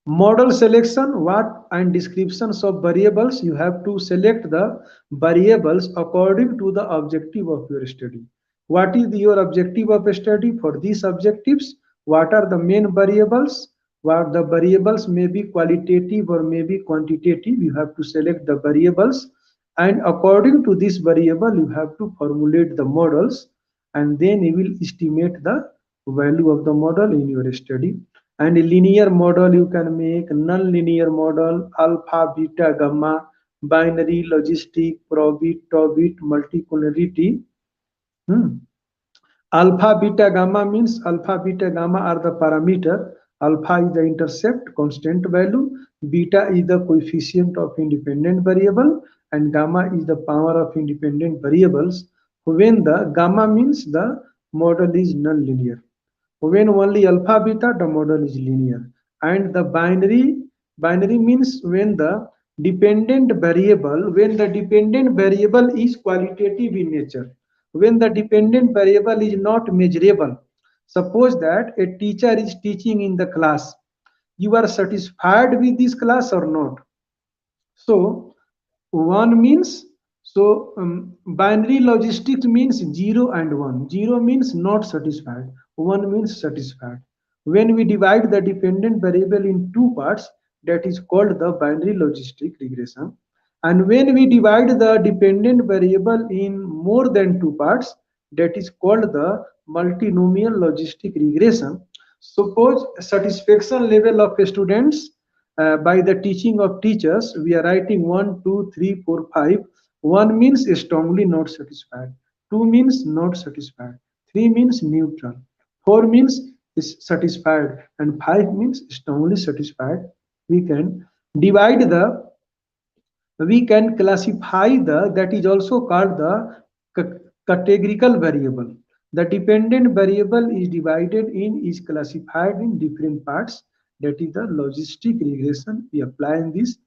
Model selection, what and descriptions of variables. You have to select the variables according to the objective of your study. What is your objective of study? For these objectives, what are the main variables? What the variables may be qualitative or may be quantitative. You have to select the variables, and according to this variable, you have to formulate the models, and then you will estimate the value of the model in your study. And a linear model you can make, non-linear model, alpha, beta, gamma, binary, logistic, probit, tobit, multipolarity. Alpha, beta, gamma means alpha, beta, gamma are the parameter. Alpha is the intercept, constant value. Beta is the coefficient of independent variable, and gamma is the power of independent variables. When the gamma means the model is non-linear. When only alpha beta, the model is linear. And the binary means when the dependent variable is qualitative in nature, when the dependent variable is not measurable. Suppose that a teacher is teaching in the class. You are satisfied with this class or not? So one means, binary logistics means 0 and 1. 0 means not satisfied, 1 means satisfied. When we divide the dependent variable in two parts, that is called the binary logistic regression. And when we divide the dependent variable in more than two parts, that is called the multinomial logistic regression. Suppose satisfaction level of students by the teaching of teachers, we are writing 1, 2, 3, 4, 5. 1 means strongly not satisfied, 2 means not satisfied, 3 means neutral, 4 means is satisfied, and 5 means strongly satisfied. We can divide the, we can classify the, that is also called the categorical variable. The dependent variable is divided in, is classified in different parts. That is the logistic regression. We apply in this.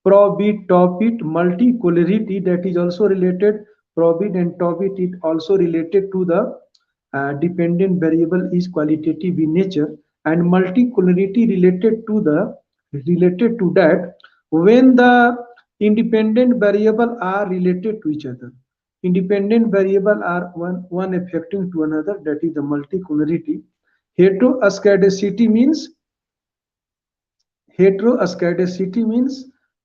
Probit, topit, multicolority, that is also related. Probit and topit is also related to the dependent variable is qualitative in nature, and multicolority related to that when the independent variable are related to each other. Independent variable are one affecting to another, that is the multicolority. Heteroscedasticity means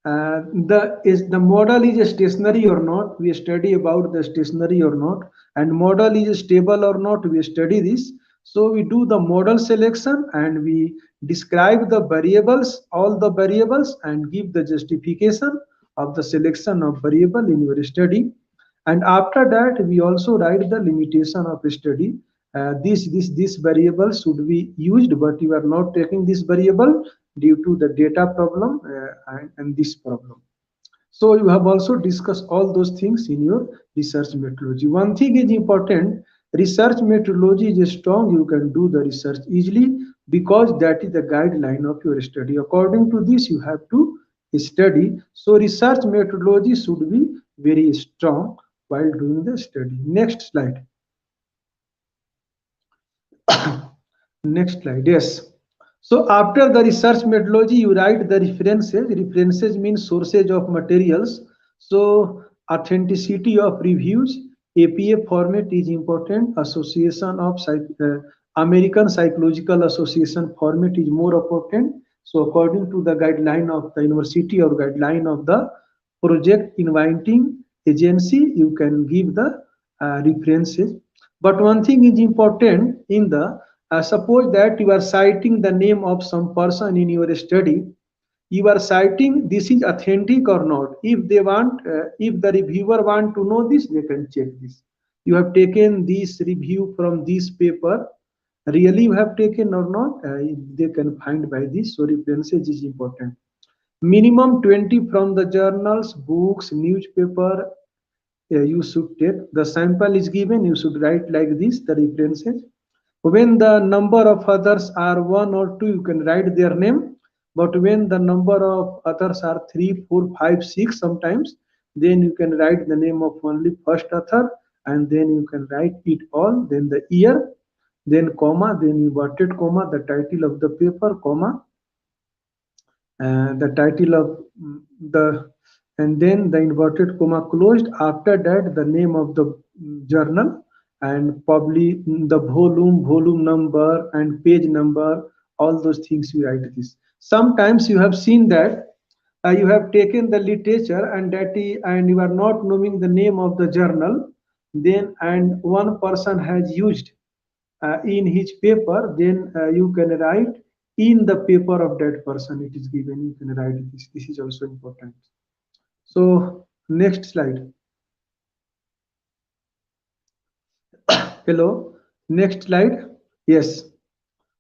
the model is stationary or not. We study about the stationary or not, and model is stable or not. We study this. So we do the model selection and we describe the variables, all the variables, and give the justification of the selection of variable in your study. And after that, we also write the limitation of study. This variable should be used, but you are not taking this variable due to the data problem and this problem. So you have also discussed all those things in your research methodology. One thing is important, research methodology is strong, you can do the research easily because that is the guideline of your study. According to this, you have to study. So research methodology should be very strong while doing the study. Next slide. Next slide, yes. So after the research methodology, you write the references. References means sources of materials. So authenticity of reviews, APA format is important. Association of American Psychological Association format is more important. So according to the guideline of the university or guideline of the project inviting agency, you can give the references. But one thing is important in the suppose that you are citing the name of some person in your study, you are citing this is authentic or not. If they want, if the reviewer want to know this, they can check this. You have taken this review from this paper, really you have taken or not, they can find by this. So references is important. Minimum 20 from the journals, books, newspaper, you should take. The sample is given, you should write like this, the references. When the number of others are 1 or 2, you can write their name. But when the number of others are 3, 4, 5, 6 sometimes, then you can write the name of only first author, and then you can write it all, then the year, then comma, then inverted comma, the title of the paper, comma, the title of the, and then the inverted comma closed. After that, the name of the journal, and probably the volume number and page number, all those things you write this. Sometimes you have seen that you have taken the literature and and you are not knowing the name of the journal, then and one person has used in his paper, then you can write in the paper of that person it is given, you can write this. This is also important. So next slide. Hello, next slide. Yes.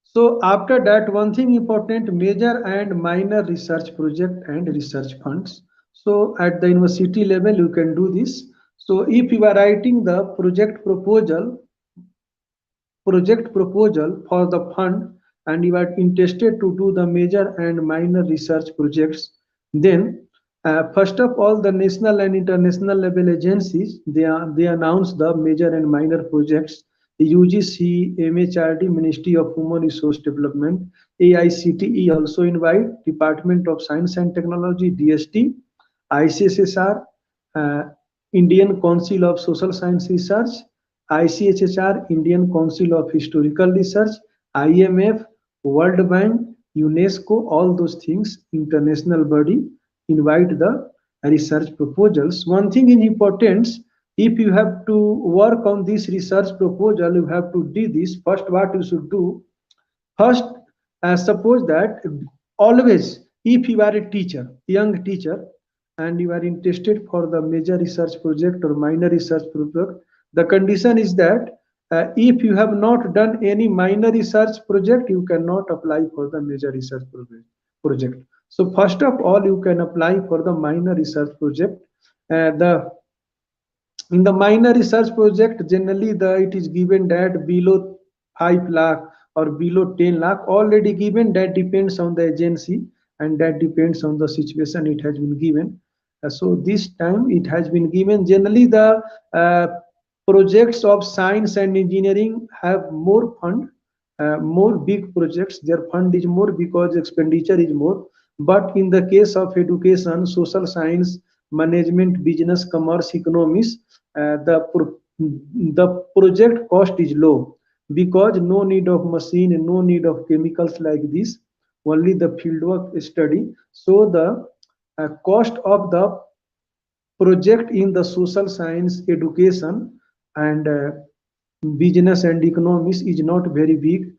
So after that, one thing important, major and minor research project and research funds. So at the university level, you can do this. So if you are writing the project proposal, project proposal for the fund and you are interested to do the major and minor research projects, then first of all, the national and international level agencies, they announce the major and minor projects. UGC, MHRD, Ministry of Human Resource Development, AICTE also invite Department of Science and Technology, DST, ICSSR, uh, Indian Council of Social Science Research, ICHHR, Indian Council of Historical Research, IMF, World Bank, UNESCO, all those things, international body invite the research proposals. One thing is important, if you have to work on this research proposal, you have to do this. First, what you should do, first, suppose that always, if you are a teacher, young teacher, and you are interested for the major research project or minor research project, the condition is that if you have not done any minor research project, you cannot apply for the major research project. So first of all, you can apply for the minor research project. The in the minor research project, generally it is given that below 5 lakh or below 10 lakh already given. That depends on the agency and that depends on the situation it has been given. So this time it has been given. Generally, the projects of science and engineering have more fund, more big projects. Their fund is more because expenditure is more. But in the case of education, social science, management, business, commerce, economics, the project cost is low because no need of machine and no need of chemicals like this, only the fieldwork study. So the cost of the project in the social science, education, and business and economics is not very big,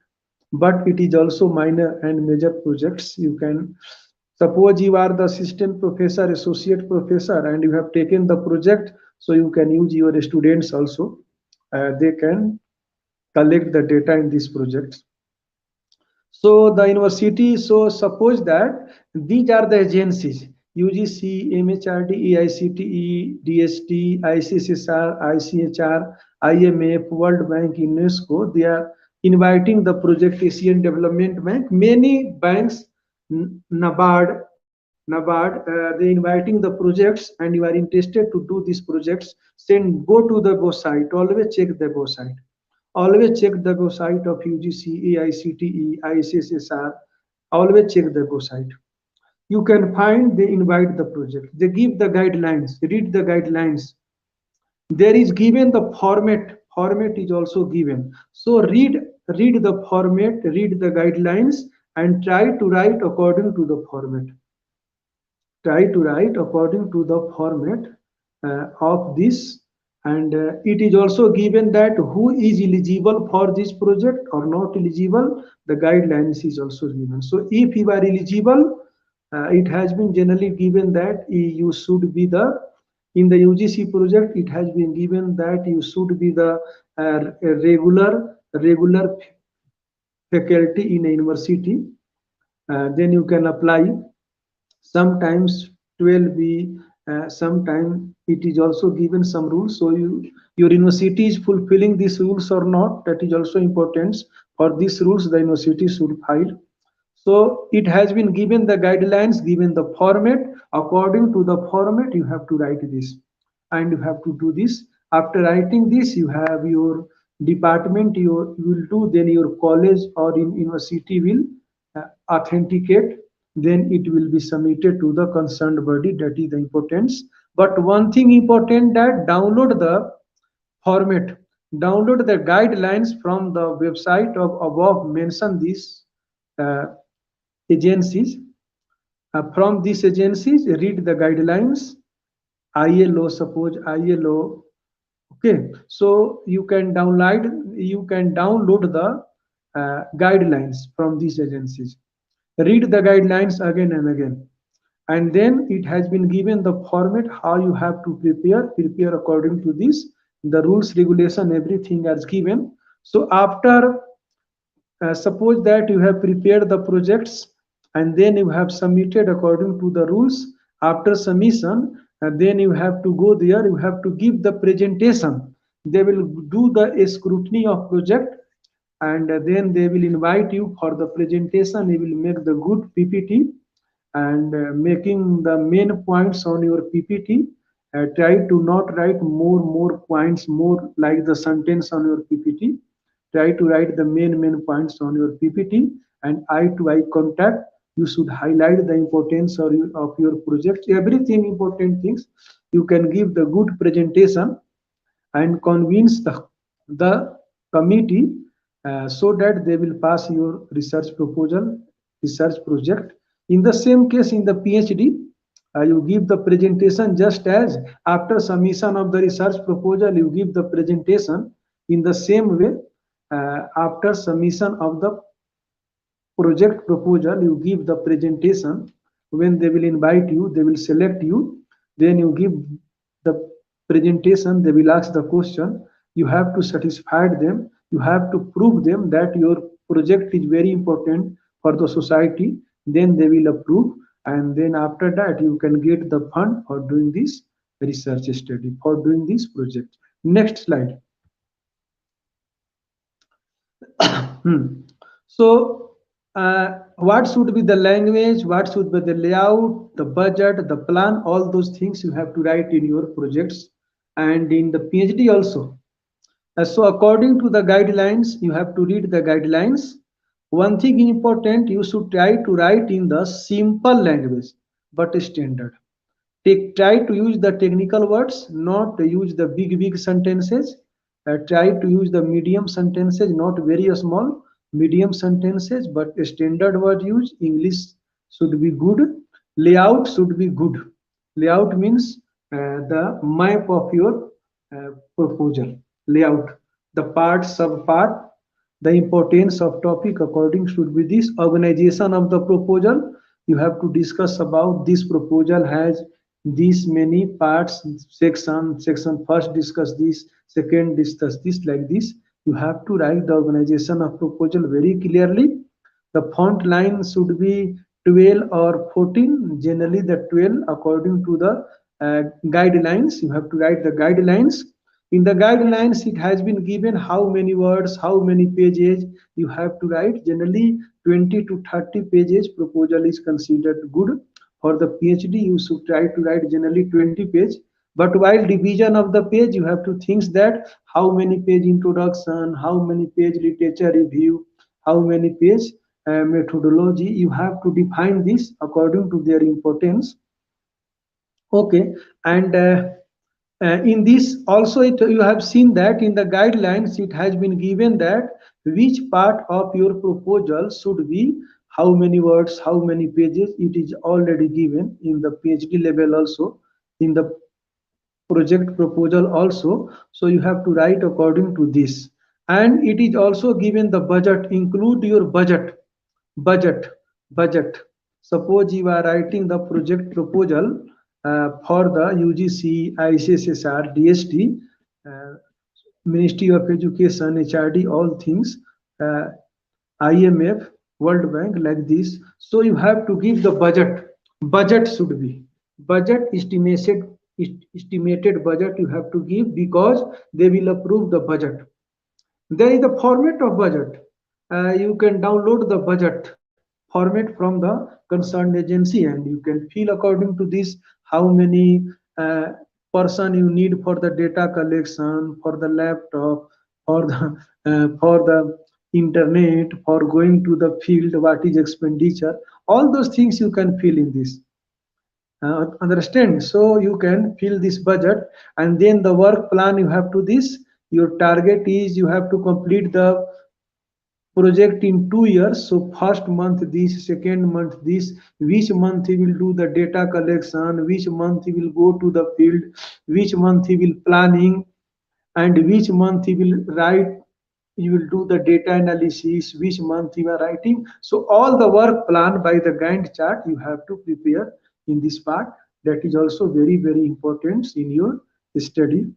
but it is also minor and major projects. You can suppose you are the assistant professor, associate professor, and you have taken the project, so you can use your students also. They can collect the data in these projects. So the university, so suppose that these are the agencies: UGC, MHRD, AICTE, DST, ICSSR, ICHR, IMF, World Bank, UNESCO. They are inviting the project Asian Development Bank. Many banks, NABARD, they inviting the projects, and you are interested to do these projects. Then go to the website. Always check the website. Always check the website of UGC, AICTE, ICSSR. Always check the website. You can find they invite the project. They give the guidelines. Read the guidelines. There is given the format. Format is also given. So read the format, read the guidelines, and try to write according to the format. Try to write according to the format of this. And it is also given that who is eligible for this project or not eligible. The guidelines is also given. So if you are eligible, it has been generally given that you should be in the UGC project, it has been given that you should be the regular faculty in a university. Then you can apply. Sometimes 12B, sometimes it is also given some rules. So your university is fulfilling these rules or not. That is also important. For these rules, the university should file. So it has been given the guidelines, given the format. According to the format, you have to write this, and you have to do this. After writing this, you have your department you will do. Then your college or in university will authenticate. Then it will be submitted to the concerned body. That is the importance. But one thing important, that download the format, download the guidelines from the website of above mentioned these agencies. From these agencies, read the guidelines. ILO, suppose ILO. Okay, so you can download the guidelines from these agencies. Read the guidelines again and again, and then it has been given the format how you have to prepare according to this. The rules, regulation, everything is given. So after suppose that you have prepared the projects and then you have submitted according to the rules. After submission, then you have to go there, you have to give the presentation. They will do the scrutiny of project, and then they will invite you for the presentation. You will make the good PPT and making the main points on your PPT. Try to not write more points, more like the sentence on your PPT. Try to write the main points on your PPT, and eye to eye contact. You should highlight the importance of your project. Everything important things. You can give the good presentation and convince the committee so that they will pass your research proposal, research project. In the same case, in the PhD, you give the presentation just as after submission of the research proposal, you give the presentation. In the same way, after submission of the project proposal, you give the presentation. When they will invite you, they will select you, then you give the presentation. They will ask the question. You have to satisfy them. You have to prove them that your project is very important for the society. Then they will approve, and then after that you can get the fund for doing this research study, for doing this project. Next slide. So what should be the language, what should be the layout, the budget, the plan, all those things you have to write in your projects and in the PhD also. So according to the guidelines, you have to read the guidelines. One thing important, you should try to write in the simple language but standard. Try to use the technical words, not use the big sentences. Try to use the medium sentences, not very small, medium sentences, but standard word use. English should be good. Layout should be good. Layout means the map of your proposal. Layout, the part, subpart, the importance of topic according should be this. Organization of the proposal, you have to discuss about this proposal has these many parts. Section first discuss this, second discuss this, like this. You have to write the organization of proposal very clearly. The font line should be 12 or 14, generally the 12 according to the guidelines. You have to write the guidelines. In the guidelines, it has been given how many words, how many pages you have to write. Generally 20 to 30 pages proposal is considered good. For the PhD, you should try to write generally 20 pages. But while division of the page, you have to think that how many page introduction, how many page literature review, how many page methodology. You have to define this according to their importance. Okay, and in this also you have seen that in the guidelines it has been given that which part of your proposal should be how many words, how many pages. It is already given in the PhD level also, in the project proposal also. So you have to write according to this, and it is also given the budget. Include your budget. Suppose you are writing the project proposal for the UGC, ICSSR, DST, Ministry of Education, HRD, all things, IMF, World Bank, like this. So you have to give the budget. Budget should be budget estimated budget you have to give, because they will approve the budget. There is the format of budget. You can download the budget format from the concerned agency, and you can fill according to this how many person you need for the data collection, for the laptop, for the internet, for going to the field, what is expenditure. All those things you can fill in this. Understand? So you can fill this budget, and then the work plan you have to this. Your target is you have to complete the project in 2 years. So first month this, second month this, which month he will do the data collection, which month he will go to the field, which month he will planning, and which month he will write, you will do the data analysis, which month you are writing. So all the work plan by the Gantt chart you have to prepare in this part. That is also very important in your study.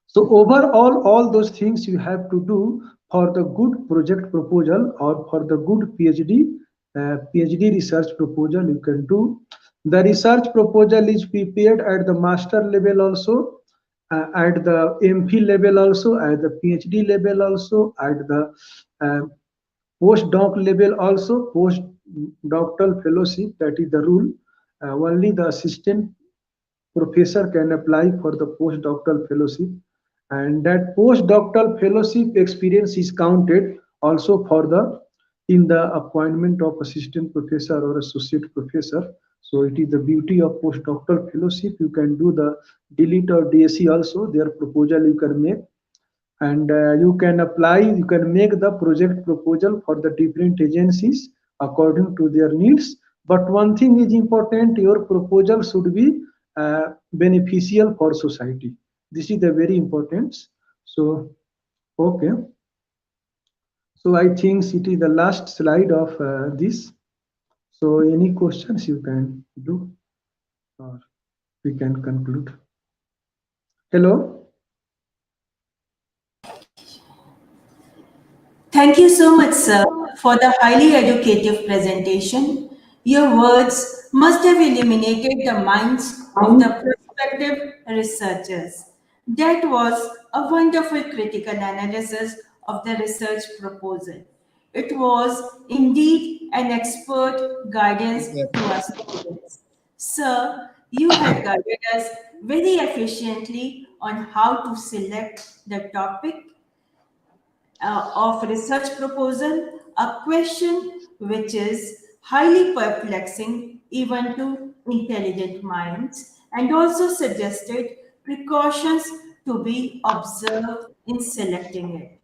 So overall, all those things you have to do for the good project proposal or for the good PhD research proposal you can do. The research proposal is prepared at the master level also, at the MPhil level also, at the PhD level also, at the uh, postdoc level also, postdoctoral fellowship, that is the rule. Only the assistant professor can apply for the postdoctoral fellowship, and that postdoctoral fellowship experience is counted also for the in the appointment of assistant professor or associate professor. So it is the beauty of postdoctoral fellowship. You can do the delete or DSE also, their proposal you can make, and you can apply, you can make the project proposal for the different agencies according to their needs. But one thing is important, your proposal should be beneficial for society. This is the very important. So okay, so I think it is the last slide of this. So any questions you can do, or we can conclude. Hello. Thank you so much, sir, for the highly educative presentation. Your words must have illuminated the minds of the prospective researchers. That was a wonderful critical analysis of the research proposal. It was indeed an expert guidance to our students. Sir, you had guided us very efficiently on how to select the topic of research proposal, a question which is highly perplexing even to intelligent minds, and also suggested precautions to be observed in selecting it.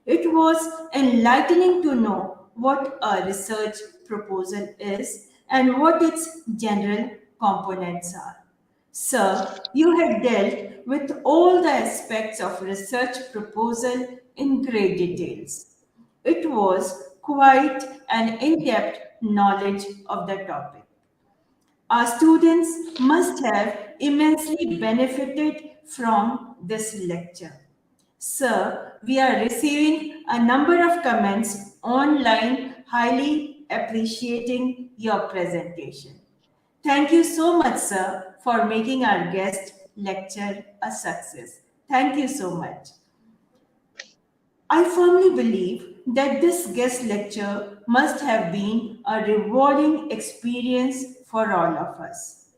It was enlightening to know what a research proposal is and what its general components are. Sir, you have dealt with all the aspects of research proposal in great details. It was quite an in-depth knowledge of the topic. Our students must have immensely benefited from this lecture. Sir, we are receiving a number of comments online highly appreciating your presentation. Thank you so much, sir, for making our guest lecture a success. Thank you so much. I firmly believe that this guest lecture must have been a rewarding experience for all of us.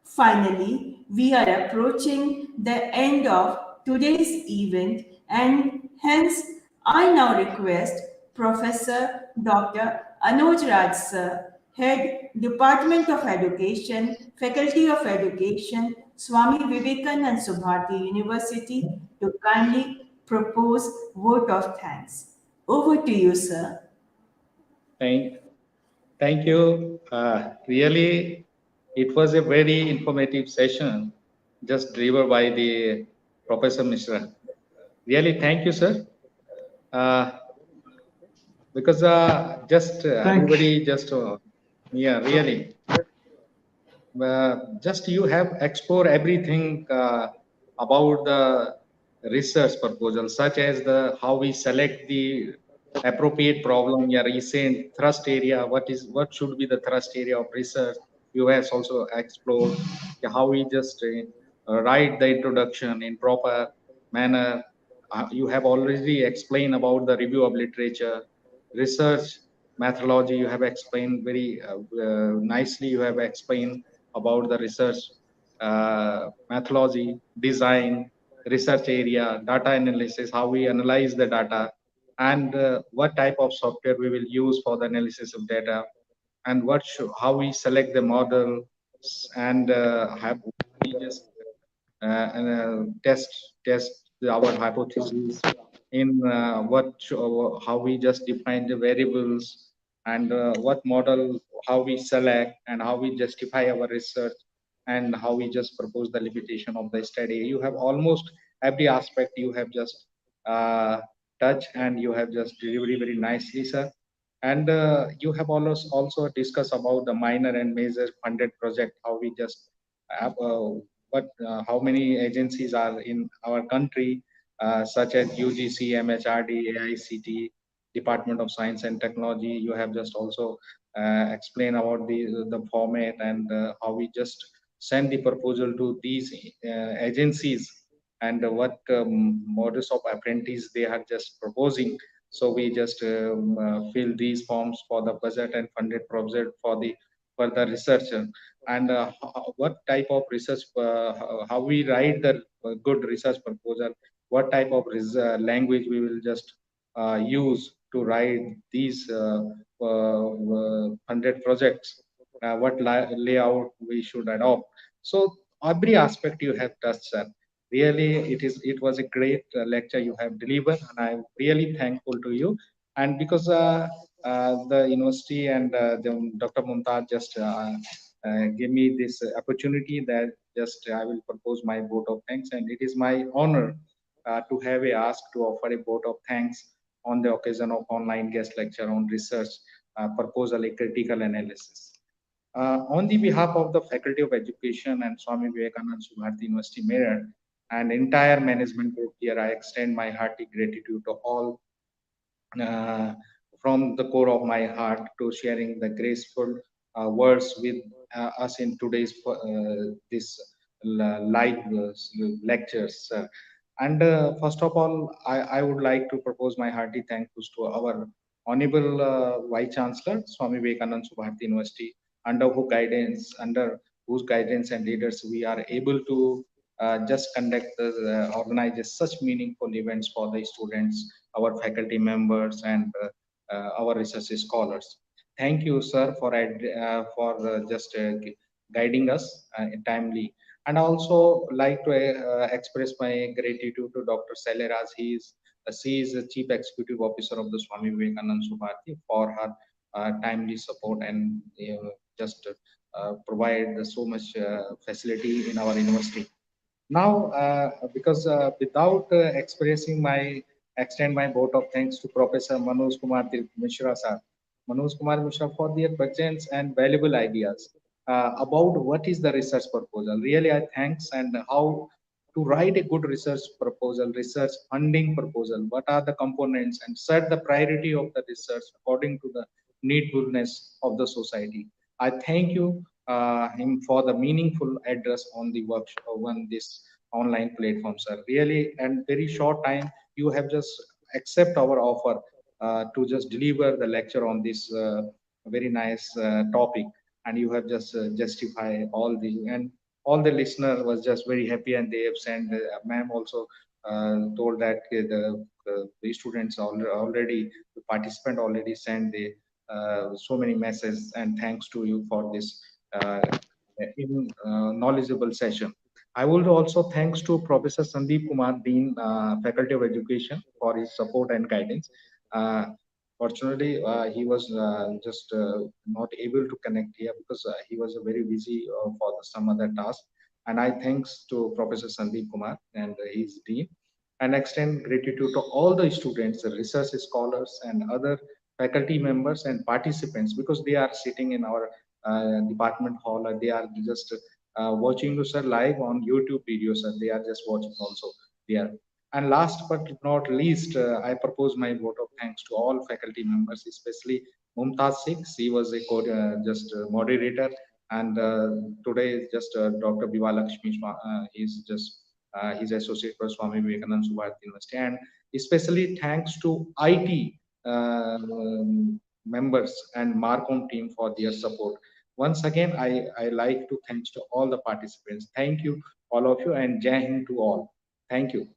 Finally, we are approaching the end of today's event, and hence I now request Professor Dr. Manoj Raj sir, Head Department of Education, Faculty of Education, Swami Vivekanand Subharati University, to kindly propose vote of thanks. Over to you, sir. Thank you. Really, it was a very informative session, just delivered by the Professor Mishra. Really, thank you, sir. Because everybody just, yeah, really. Just you have explored everything about the research proposal, such as the how we select the appropriate problem, yeah, recent thrust area, what should be the thrust area of research. You have also explored how we just write the introduction in proper manner. You have already explained about the review of literature, research methodology. You have explained very nicely. You have explained about the research methodology, design, research area, data analysis, how we analyze the data, and what type of software we will use for the analysis of data, and how we select the model, and have we just test our hypotheses in how we just define the variables, and what model, how we select, and how we justify our research, and how we just propose the limitation of the study. You have almost every aspect you have just touched, and you have just delivered very nicely, sir. And you have also discussed about the minor and major funded project, how we just have, how many agencies are in our country, such as UGC, MHRD, AICT, Department of Science and Technology. You have just also explained about the format, and how we just send the proposal to these agencies, and what modus of apprentice they are just proposing. So we just fill these forms for the budget and funded project for the further researcher, and what type of research, how we write the good research proposal, what type of language we will just use to write these funded projects, what layout we should adopt. So every aspect you have touched, sir. Really, it was a great lecture you have delivered, and I'm really thankful to you. And because the university and Dr. Mumtaz just gave me this opportunity, that just I will propose my vote of thanks, and it is my honor to have a ask to offer a vote of thanks on the occasion of online guest lecture on research proposal, a critical analysis. On the behalf of the Faculty of Education and Swami Vivekananda Subharti University Meerut and entire management group here, I extend my hearty gratitude to all uh, from the core of my heart to sharing the graceful words with us in today's this live lectures. And first of all, I would like to propose my hearty thanks to our Honorable Vice Chancellor, Swami Vivekananda Subharti University, under whose guidance and leaders we are able to just conduct organize such meaningful events for the students, our faculty members, and our research scholars. Thank you, sir, for just guiding us timely. And also like to express my gratitude to Dr. Saleraj. She is the Chief Executive Officer of the Swami Vivekananda Subharti for her timely support and just provide so much facility in our university. Now, because without extend my vote of thanks to Professor Manoj Kumar Mishra sir, Manoj Kumar Mishra for their presence and valuable ideas about what is the research proposal. Really, I thanks and how to write a good research proposal, research funding proposal. What are the components and set the priority of the research according to the needfulness of the society. I thank you him for the meaningful address on the workshop on this online platform, sir. Really, and very short time, you have just accept our offer to just deliver the lecture on this very nice topic, and you have just justify all the, and all the listener was just very happy, and they have sent ma'am also told that the students already, the participant already sent the so many messages and thanks to you for this uh, knowledgeable session. I would also thanks to Professor Sandeep Kumar, Dean, Faculty of Education, for his support and guidance. Uh, Fortunately, he was just not able to connect here because he was very busy for some other task. And I thanks to Professor Sandeep Kumar and his dean, and extend gratitude to all the students, the research scholars, and other faculty members and participants, because they are sitting in our department hall, or they are just watching us live on YouTube videos, and they are just watching also there. And last but not least, I propose my vote of thanks to all faculty members, especially Mumtaz Singh. She was a just moderator, and today just Dr. Biva Lakshmi, he's just he's associate for Swami Vivekananda Subharti University, and especially thanks to IT members and Marcom team for their support. Once again, I like to thanks to all the participants. Thank you, all of you, and Jai Hind to all. Thank you.